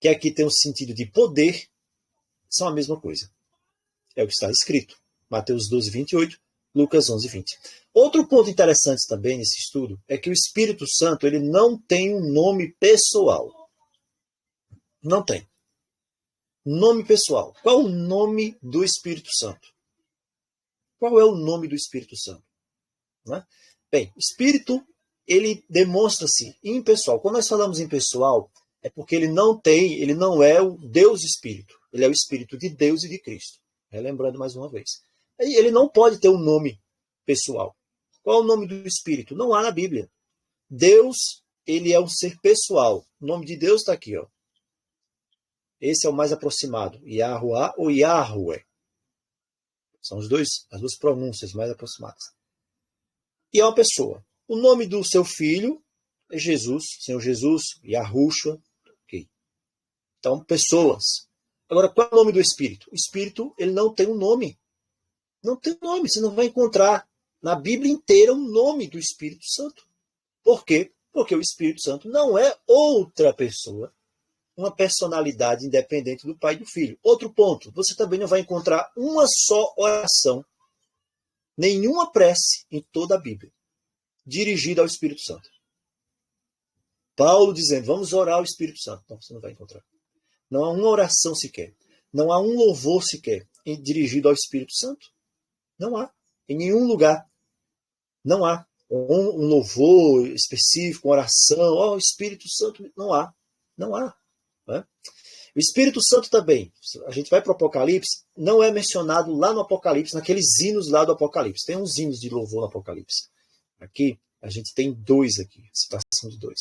que aqui tem um sentido de poder, são a mesma coisa. É o que está escrito. Mateus 12, 28, Lucas 11, 20. Outro ponto interessante também nesse estudo é que o Espírito Santo ele não tem um nome pessoal. Não tem. Nome pessoal. Qual o nome do Espírito Santo? Qual é o nome do Espírito Santo? Né? Bem, o Espírito, ele demonstra-se impessoal. Quando nós falamos impessoal, é porque ele não é o Deus Espírito. Ele é o Espírito de Deus e de Cristo. Relembrando mais uma vez. Ele não pode ter um nome pessoal. Qual é o nome do Espírito? Não há na Bíblia. Deus, ele é um ser pessoal. O nome de Deus está aqui, ó. Esse é o mais aproximado. Yahuwah ou Yahweh. São as duas pronúncias mais aproximadas. E é uma pessoa. O nome do seu filho é Jesus, Senhor Jesus, Yahushua. Okay. Então, pessoas. Agora, qual é o nome do Espírito? O Espírito, ele não tem um nome. Não tem nome. Você não vai encontrar na Bíblia inteira um nome do Espírito Santo. Por quê? Porque o Espírito Santo não é outra pessoa, uma personalidade independente do Pai e do Filho. Outro ponto, você também não vai encontrar uma só oração, nenhuma prece em toda a Bíblia, dirigida ao Espírito Santo. Paulo dizendo, vamos orar ao Espírito Santo. Não, você não vai encontrar. Não há uma oração sequer. Não há um louvor sequer dirigido ao Espírito Santo. Não há. Em nenhum lugar. Não há. Um louvor específico, uma oração, o Espírito Santo, não há. Não há. Né? O Espírito Santo também, a gente vai para o Apocalipse, não é mencionado lá no Apocalipse, naqueles hinos lá do Apocalipse. Tem uns hinos de louvor no Apocalipse. Aqui, a gente tem dois aqui, citação de dois.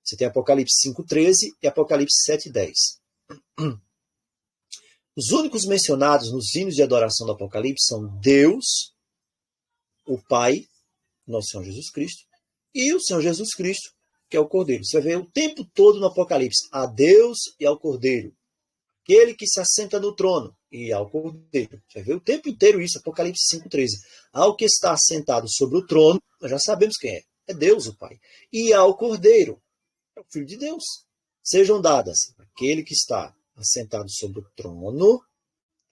Você tem Apocalipse 5,13 e Apocalipse 7,10. Os únicos mencionados nos hinos de adoração do Apocalipse são Deus, o Pai, nosso Senhor Jesus Cristo, e o Senhor Jesus Cristo, que é o Cordeiro. Você vai ver o tempo todo no Apocalipse, a Deus e ao Cordeiro. Aquele que se assenta no trono e ao Cordeiro. Você vai ver o tempo inteiro isso, Apocalipse 5,13. Ao que está assentado sobre o trono, nós já sabemos quem é. É Deus, o Pai. E ao Cordeiro, é o Filho de Deus. Sejam dadas aquele que está assentado sobre o trono,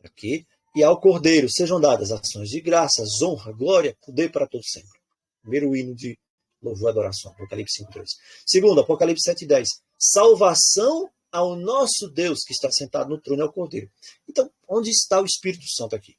aqui, e ao Cordeiro sejam dadas ações de graças, honra, glória, poder para todos sempre. Primeiro hino de louvor e adoração, Apocalipse 5,13. Segundo, Apocalipse 7,10. Salvação ao nosso Deus que está sentado no trono e ao Cordeiro. Então, onde está o Espírito Santo aqui?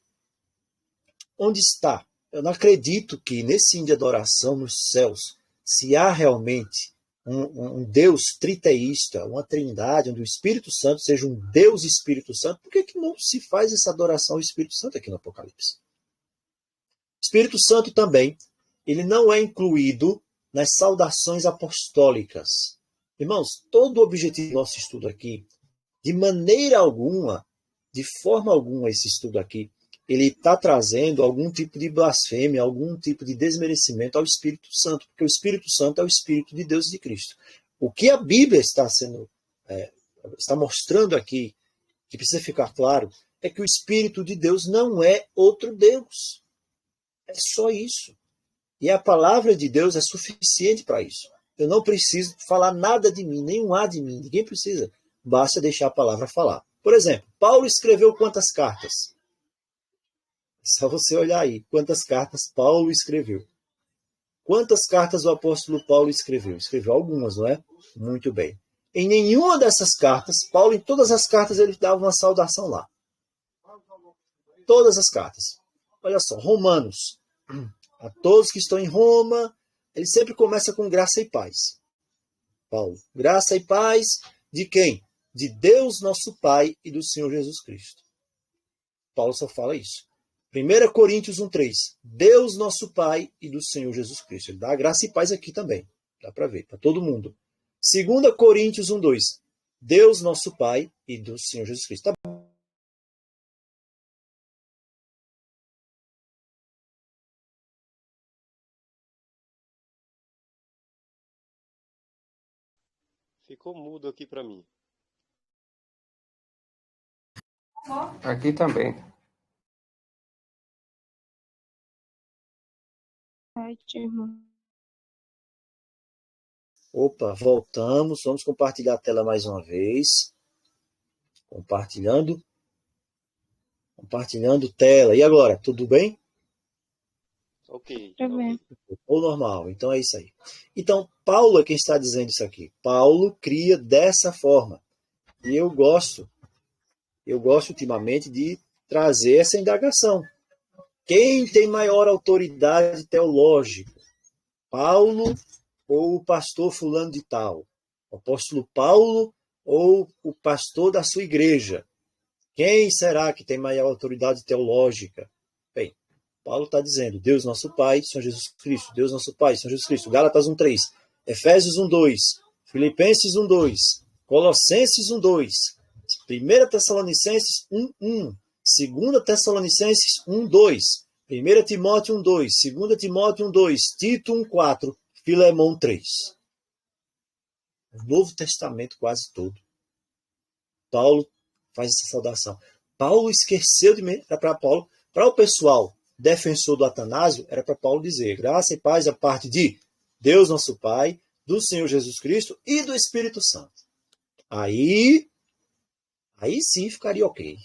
Onde está? Eu não acredito que nesse hino de adoração nos céus, se há realmente um Deus triteísta, uma trindade, onde o Espírito Santo seja um Deus Espírito Santo, por que não se faz essa adoração ao Espírito Santo aqui no Apocalipse? O Espírito Santo também, ele não é incluído nas saudações apostólicas. Irmãos, todo o objetivo do nosso estudo aqui, de maneira alguma, de forma alguma, esse estudo aqui, ele está trazendo algum tipo de blasfêmia, algum tipo de desmerecimento ao Espírito Santo, porque o Espírito Santo é o Espírito de Deus e de Cristo. O que a Bíblia está mostrando aqui, que precisa ficar claro, é que o Espírito de Deus não é outro Deus. É só isso. E a palavra de Deus é suficiente para isso. Eu não preciso falar nada de mim, nenhum há de mim, ninguém precisa. Basta deixar a palavra falar. Por exemplo, Paulo escreveu quantas cartas? É só você olhar aí quantas cartas Paulo escreveu. Quantas cartas o apóstolo Paulo escreveu? Escreveu algumas, não é? Muito bem. Em nenhuma dessas cartas, Paulo, em todas as cartas, ele dava uma saudação lá. Todas as cartas. Olha só, Romanos. A todos que estão em Roma, ele sempre começa com graça e paz. Paulo, graça e paz de quem? De Deus nosso Pai e do Senhor Jesus Cristo. Paulo só fala isso. 1 Coríntios 1,3. Deus nosso Pai e do Senhor Jesus Cristo. Ele dá graça e paz aqui também. Dá para ver, para todo mundo. 2 Coríntios 1,2. Deus nosso Pai e do Senhor Jesus Cristo. Tá bom. Ficou mudo aqui para mim. Aqui também. Opa, voltamos. Vamos compartilhar a tela mais uma vez. Compartilhando. Compartilhando tela. E agora, tudo bem? Ok. Ou normal. Então é isso aí. Então, Paulo é quem está dizendo isso aqui. Paulo cria dessa forma. E eu gosto ultimamente de trazer essa indagação. Quem tem maior autoridade teológica? Paulo ou o pastor fulano de tal? O apóstolo Paulo ou o pastor da sua igreja? Quem será que tem maior autoridade teológica? Bem, Paulo está dizendo, Deus nosso Pai, Senhor Jesus Cristo. Deus nosso Pai, Senhor Jesus Cristo. Gálatas 1:3, Efésios 1:2, Filipenses 1:2, Colossenses 1:2, 1 Tessalonicenses 1:1, 2 Tessalonicenses 1:2, 1 Timóteo 1:2, 2 Timóteo 1:2, Tito 1:4, Filemão 3. O Novo Testamento quase todo. Paulo faz essa saudação. Paulo esqueceu de... Era para Paulo, para o pessoal defensor do Atanásio, era para Paulo dizer, graça e paz a parte de Deus nosso Pai, do Senhor Jesus Cristo e do Espírito Santo. Aí sim ficaria ok.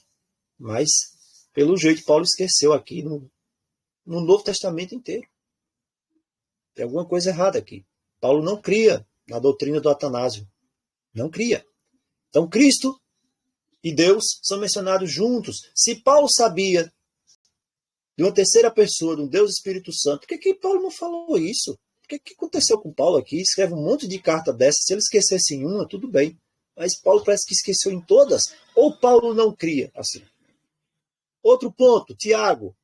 Mas, pelo jeito, Paulo esqueceu aqui no Novo Testamento inteiro. Tem alguma coisa errada aqui. Paulo não cria na doutrina do Atanásio. Não cria. Então, Cristo e Deus são mencionados juntos. Se Paulo sabia de uma terceira pessoa, de um Deus Espírito Santo, por que Paulo não falou isso? O que aconteceu com Paulo aqui? Escreve um monte de carta dessa. Se ele esquecesse em uma, tudo bem. Mas Paulo parece que esqueceu em todas. Ou Paulo não cria assim. Outro ponto, Tiago.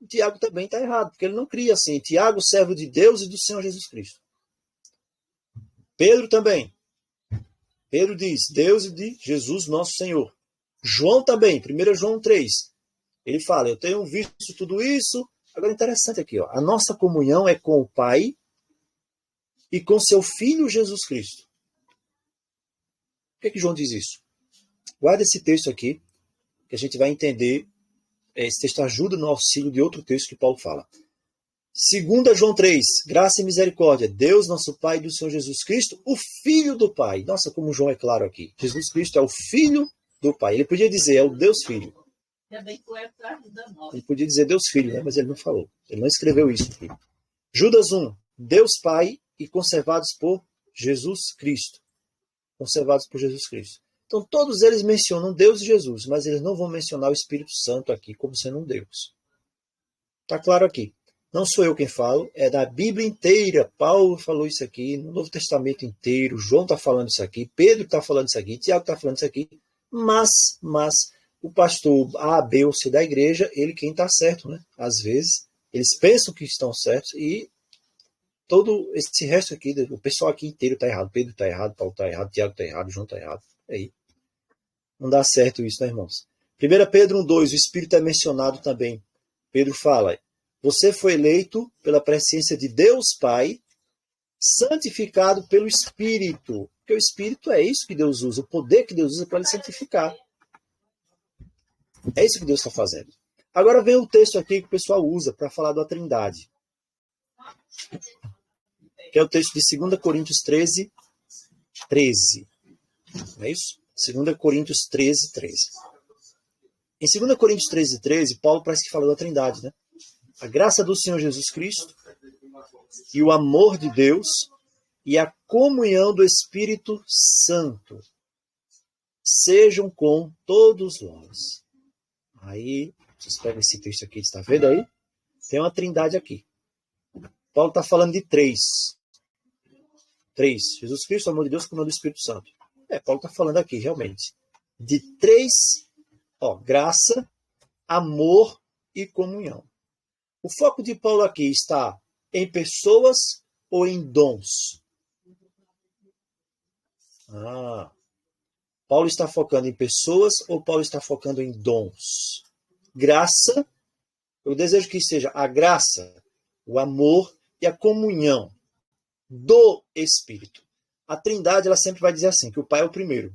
Tiago também está errado, porque ele não cria assim. Tiago, servo de Deus e do Senhor Jesus Cristo. Pedro também. Pedro diz, Deus e de Jesus nosso Senhor. João também, 1 João 3. Ele fala, eu tenho visto tudo isso. Agora, interessante aqui, ó, a nossa comunhão é com o Pai e com seu Filho Jesus Cristo. Por que João diz isso? Guarda esse texto aqui, que a gente vai entender. Esse texto ajuda no auxílio de outro texto que Paulo fala. 2 João 3, graça e misericórdia. Deus, nosso Pai, do Senhor Jesus Cristo, o Filho do Pai. Nossa, como João é claro aqui. Jesus Cristo é o Filho do Pai. Ele podia dizer, é o Deus Filho. Ele podia dizer Deus Filho, né? Mas ele não falou. Ele não escreveu isso aqui. Judas 1, Deus Pai e conservados por Jesus Cristo. Conservados por Jesus Cristo. Então, todos eles mencionam Deus e Jesus, mas eles não vão mencionar o Espírito Santo aqui como sendo um Deus. Está claro aqui. Não sou eu quem falo, é da Bíblia inteira. Paulo falou isso aqui, no Novo Testamento inteiro. João está falando isso aqui, Pedro está falando isso aqui, Tiago está falando isso aqui. Mas o pastor A, B ou C da igreja, ele quem está certo, né? Às vezes, eles pensam que estão certos e todo esse resto aqui, o pessoal aqui inteiro está errado. Pedro está errado, Paulo está errado, Tiago está errado, João está errado. Aí. Não dá certo isso, né, irmãos? 1 Pedro 1:2, o Espírito é mencionado também. Pedro fala, você foi eleito pela presciência de Deus Pai, santificado pelo Espírito. Porque o Espírito é isso que Deus usa, o poder que Deus usa para lhe santificar. É isso que Deus está fazendo. Agora vem o texto aqui que o pessoal usa para falar da Trindade. Que é o texto de 2 Coríntios 13. Não é isso? 2 Coríntios 13. Em 2 Coríntios 13, Paulo parece que fala da Trindade, né? A graça do Senhor Jesus Cristo e o amor de Deus e a comunhão do Espírito Santo sejam com todos nós. Aí, vocês pegam esse texto aqui, está vendo aí? Tem uma Trindade aqui. Paulo está falando de três. Jesus Cristo, o amor de Deus, comunhão do Espírito Santo. Paulo está falando aqui, realmente, de três, graça, amor e comunhão. O foco de Paulo aqui está em pessoas ou em dons? Paulo está focando em pessoas ou Paulo está focando em dons? Graça, eu desejo que seja a graça, o amor e a comunhão do Espírito. A Trindade, ela sempre vai dizer assim, que o Pai é o primeiro.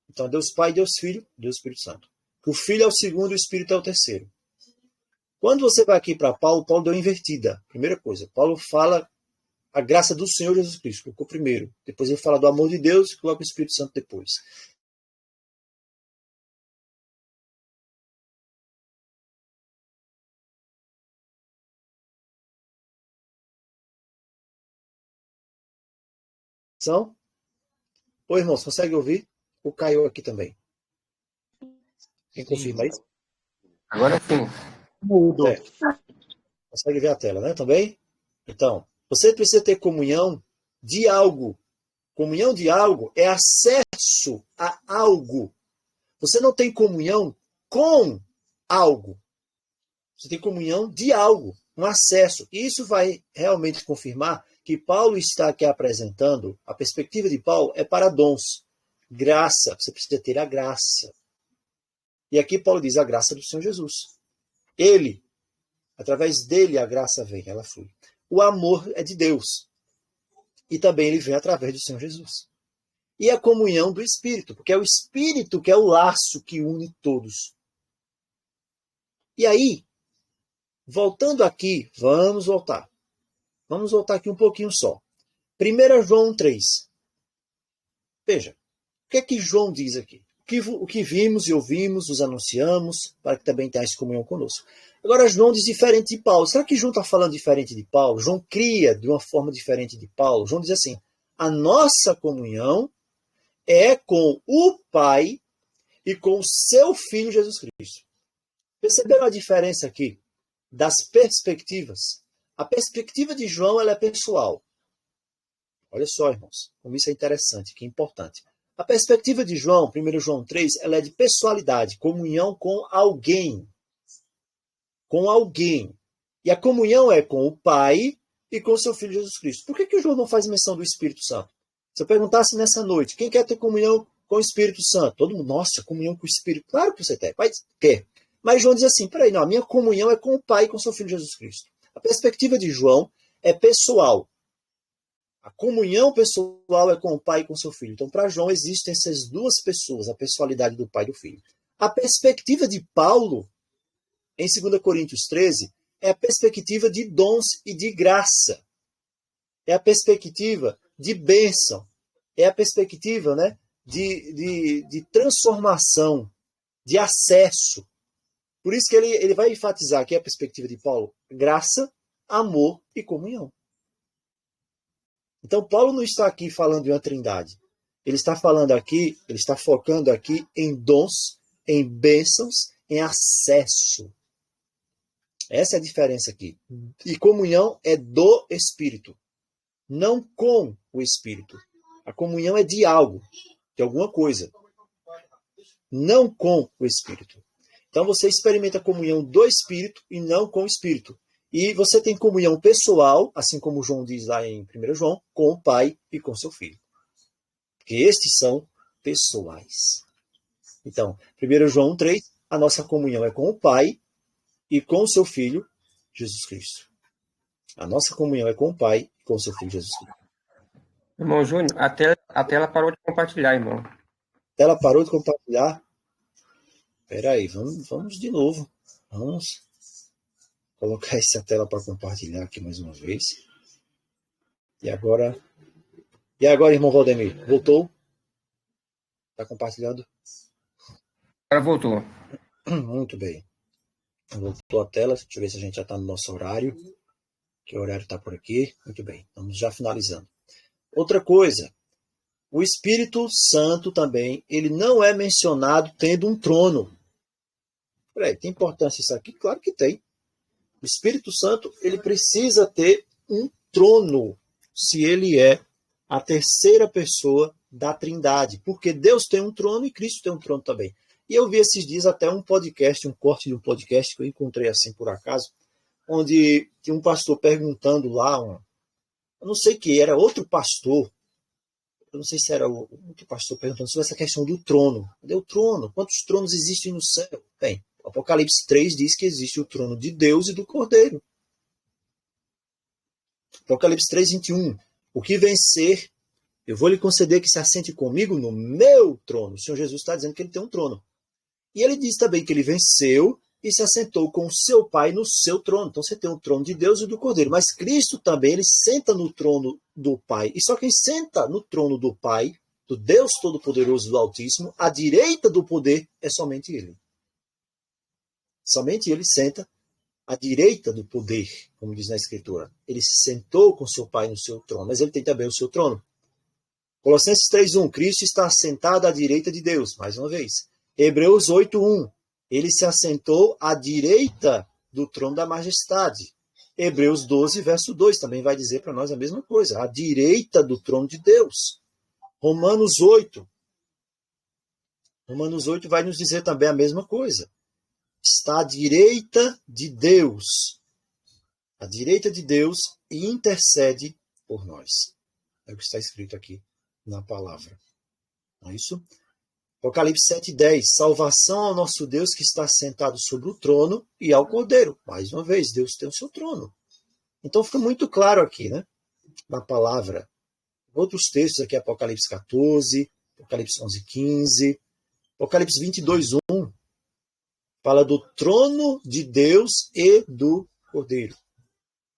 Então, Deus Pai, Deus Filho, Deus Espírito Santo. Que O Filho é o segundo e o Espírito é o terceiro. Quando você vai aqui para Paulo, Paulo deu uma invertida. Primeira coisa, Paulo fala a graça do Senhor Jesus Cristo, colocou primeiro. Depois ele fala do amor de Deus e coloca o Espírito Santo depois. São? Oi, irmãos, consegue ouvir? Ou caiu aqui também? Quem confirma isso? Agora sim. Mudou. Consegue ver a tela, né? Também? Então, você precisa ter comunhão de algo. Comunhão de algo é acesso a algo. Você não tem comunhão com algo. Você tem comunhão de algo, um acesso. E isso vai realmente confirmar que Paulo está aqui apresentando, a perspectiva de Paulo é para dons. Graça, você precisa ter a graça. E aqui Paulo diz a graça do Senhor Jesus. Ele, através dele a graça vem, ela flui. O amor é de Deus. E também ele vem através do Senhor Jesus. E a comunhão do Espírito, porque é o Espírito que é o laço que une todos. E aí, voltando aqui, vamos voltar. Vamos voltar aqui um pouquinho só. 1 João 3. Veja, o que é que João diz aqui? O que vimos e ouvimos, os anunciamos, para que também tenhais comunhão conosco. Agora, João diz diferente de Paulo. Será que João está falando diferente de Paulo? João cria de uma forma diferente de Paulo. João diz assim, a nossa comunhão é com o Pai e com o seu Filho Jesus Cristo. Perceberam a diferença aqui das perspectivas? A perspectiva de João ela é pessoal. Olha só, irmãos, como isso é interessante, que é importante. A perspectiva de João, 1 João 3, ela é de pessoalidade, comunhão com alguém. Com alguém. E a comunhão é com o Pai e com o seu Filho Jesus Cristo. Por que João não faz menção do Espírito Santo? Se eu perguntasse nessa noite, quem quer ter comunhão com o Espírito Santo? Todo mundo, nossa, comunhão com o Espírito. Claro que você tem, mas quer. Mas João diz assim, peraí, não, a minha comunhão é com o Pai e com o seu Filho Jesus Cristo. A perspectiva de João é pessoal. A comunhão pessoal é com o Pai e com o seu Filho. Então, para João, existem essas duas pessoas, a pessoalidade do Pai e do Filho. A perspectiva de Paulo, em 2 Coríntios 13, é a perspectiva de dons e de graça. É a perspectiva de bênção. É a perspectiva, né, de transformação, de acesso. Por isso que ele vai enfatizar aqui a perspectiva de Paulo, graça, amor e comunhão. Então, Paulo não está aqui falando de uma trindade. Ele está falando aqui, ele está focando aqui em dons, em bênçãos, em acesso. Essa é a diferença aqui. E comunhão é do Espírito, não com o Espírito. A comunhão é de algo, de alguma coisa, não com o Espírito. Então, você experimenta a comunhão do Espírito e não com o Espírito. E você tem comunhão pessoal, assim como João diz lá em 1 João, com o Pai e com seu Filho. Porque estes são pessoais. Então, 1 João 3, a nossa comunhão é com o Pai e com o seu Filho, Jesus Cristo. A nossa comunhão é com o Pai e com o seu Filho, Jesus Cristo. Irmão Júnior, a tela parou de compartilhar, irmão. A tela parou de compartilhar? Espera aí, vamos de novo. Vamos colocar essa tela para compartilhar aqui mais uma vez. E agora, irmão Valdemir, voltou? Está compartilhando? Agora voltou. Muito bem. Voltou a tela. Deixa eu ver se a gente já está no nosso horário. Que o horário está por aqui. Muito bem. Estamos já finalizando. Outra coisa. O Espírito Santo também, ele não é mencionado tendo um trono. Peraí, tem importância isso aqui? Claro que tem. O Espírito Santo, ele precisa ter um trono, se ele é a terceira pessoa da Trindade. Porque Deus tem um trono e Cristo tem um trono também. E eu vi esses dias até um podcast, um corte de um podcast que eu encontrei assim por acaso, onde tinha um pastor perguntando lá, eu não sei que era, outro pastor, eu não sei se era outro pastor perguntando sobre essa questão do trono. Cadê o trono? Quantos tronos existem no céu? Bem, Apocalipse 3 diz que existe o trono de Deus e do Cordeiro. Apocalipse 3, 21. O que vencer, eu vou lhe conceder que se assente comigo no meu trono. O Senhor Jesus está dizendo que ele tem um trono. E ele diz também que ele venceu e se assentou com o seu Pai no seu trono. Então você tem o trono de Deus e do Cordeiro. Mas Cristo também, ele senta no trono do Pai. E só quem senta no trono do Pai, do Deus Todo-Poderoso do Altíssimo, à direita do poder, é somente ele. Somente ele senta à direita do poder, como diz na Escritura. Ele se sentou com seu Pai no seu trono, mas ele tem também o seu trono. Colossenses 3:1, Cristo está assentado à direita de Deus, mais uma vez. Hebreus 8:1, ele se assentou à direita do trono da majestade. Hebreus 12, verso 2, também vai dizer para nós a mesma coisa, à direita do trono de Deus. Romanos 8 vai nos dizer também a mesma coisa. Está à direita de Deus. À direita de Deus e intercede por nós. É o que está escrito aqui na palavra. Não é isso? Apocalipse 7:10. Salvação ao nosso Deus que está sentado sobre o trono e ao Cordeiro. Mais uma vez, Deus tem o seu trono. Então fica muito claro aqui, né? Na palavra. Outros textos aqui, Apocalipse 14, Apocalipse 11:15, Apocalipse 22:1. Fala do trono de Deus e do Cordeiro.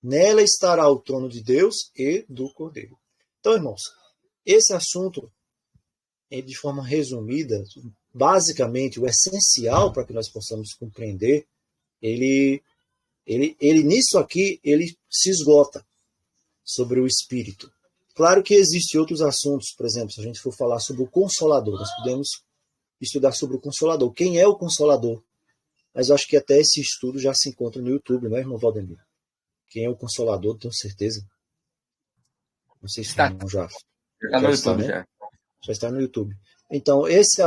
Nela estará o trono de Deus e do Cordeiro. Então, irmãos, esse assunto, de forma resumida, basicamente, o essencial para que nós possamos compreender, ele nisso aqui, ele se esgota sobre o Espírito. Claro que existem outros assuntos, por exemplo, se a gente for falar sobre o Consolador, nós podemos estudar sobre o Consolador. Quem é o Consolador? Mas eu acho que até esse estudo já se encontra no YouTube, não é, irmão Valdemir? Quem é o Consolador, tenho certeza. Não sei se não já. Está no YouTube, né? Já está no YouTube. Então, esse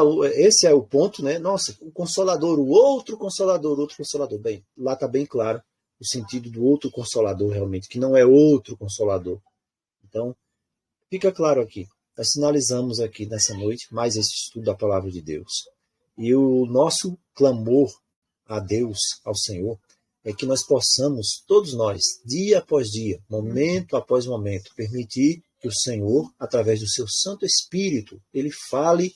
é o ponto, né? Nossa, o Consolador, o outro Consolador. Bem, lá está bem claro o sentido do outro Consolador, realmente, que não é outro Consolador. Então, fica claro aqui. Nós finalizamos aqui nessa noite mais esse estudo da Palavra de Deus. E o nosso clamor a Deus, ao Senhor, é que nós possamos, todos nós, dia após dia, momento após momento, permitir que o Senhor, através do seu Santo Espírito, ele fale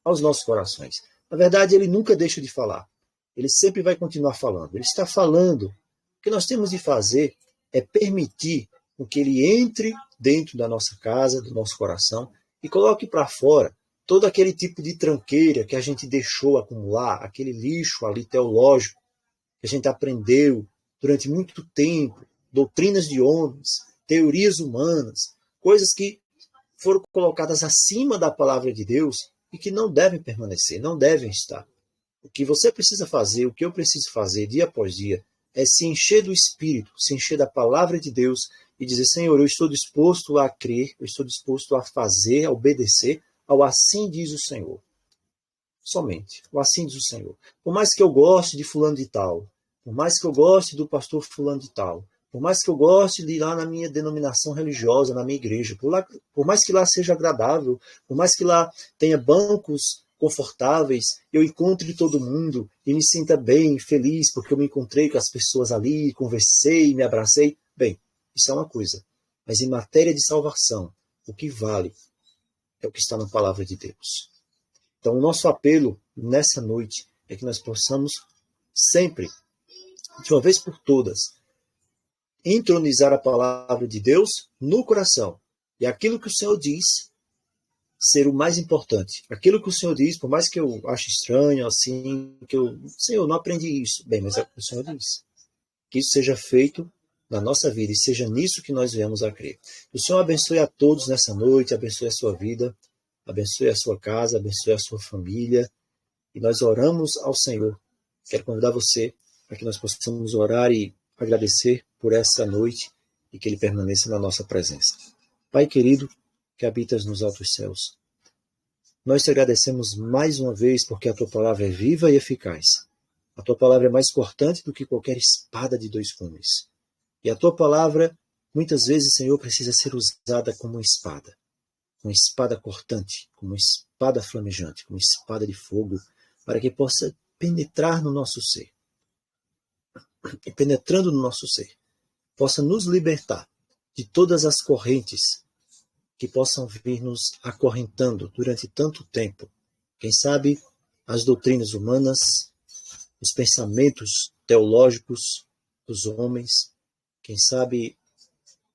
aos nossos corações. Na verdade, ele nunca deixa de falar. Ele sempre vai continuar falando. Ele está falando. O que nós temos de fazer é permitir que ele entre dentro da nossa casa, do nosso coração, e coloque para fora todo aquele tipo de tranqueira que a gente deixou acumular, aquele lixo ali teológico que a gente aprendeu durante muito tempo, doutrinas de homens, teorias humanas, coisas que foram colocadas acima da palavra de Deus e que não devem permanecer, não devem estar. O que você precisa fazer, o que eu preciso fazer dia após dia, é se encher do Espírito, se encher da palavra de Deus e dizer, Senhor, eu estou disposto a crer, eu estou disposto a fazer, a obedecer ao assim diz o Senhor. Somente, o assim diz o Senhor. Por mais que eu goste de fulano de tal, por mais que eu goste do pastor fulano de tal, por mais que eu goste de ir lá na minha denominação religiosa, na minha igreja, por mais que lá seja agradável, por mais que lá tenha bancos confortáveis, eu encontre todo mundo e me sinta bem, feliz, porque eu me encontrei com as pessoas ali, conversei, me abracei. Bem, isso é uma coisa. Mas em matéria de salvação, o que vale é o que está na palavra de Deus. Então, o nosso apelo nessa noite é que nós possamos sempre, de uma vez por todas, entronizar a palavra de Deus no coração. E aquilo que o Senhor diz ser o mais importante. Aquilo que o Senhor diz, por mais que eu ache estranho, assim, Senhor, não aprendi isso. Bem, mas é o que o Senhor diz. Que isso seja feito na nossa vida e seja nisso que nós viemos a crer. O Senhor abençoe a todos nessa noite, abençoe a sua vida, abençoe a sua casa, abençoe a sua família. E nós oramos ao Senhor. Quero convidar você para que nós possamos orar e agradecer por essa noite e que Ele permaneça na nossa presença. Pai querido, que habitas nos altos céus, nós te agradecemos mais uma vez porque a Tua palavra é viva e eficaz. A Tua palavra é mais cortante do que qualquer espada de dois gumes. E a Tua palavra, muitas vezes, Senhor, precisa ser usada como uma espada cortante, como uma espada flamejante, como uma espada de fogo, para que possa penetrar no nosso ser. E penetrando no nosso ser, possa nos libertar de todas as correntes que possam vir nos acorrentando durante tanto tempo. Quem sabe as doutrinas humanas, os pensamentos teológicos dos homens, quem sabe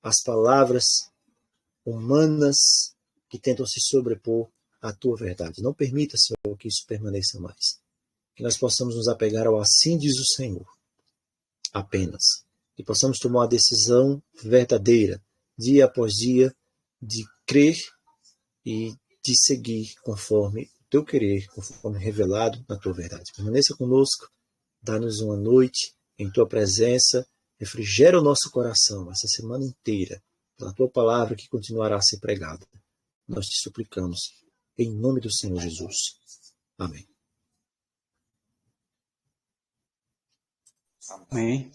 as palavras humanas que tentam se sobrepor à tua verdade. Não permita, Senhor, que isso permaneça mais. Que nós possamos nos apegar ao assim diz o Senhor, apenas. Que possamos tomar uma decisão verdadeira, dia após dia, de crer e de seguir conforme o teu querer, conforme revelado na tua verdade. Permaneça conosco, dá-nos uma noite em tua presença, refrigera o nosso coração essa semana inteira, pela tua palavra que continuará a ser pregada. Nós te suplicamos, em nome do Senhor Jesus. Amém. Amém.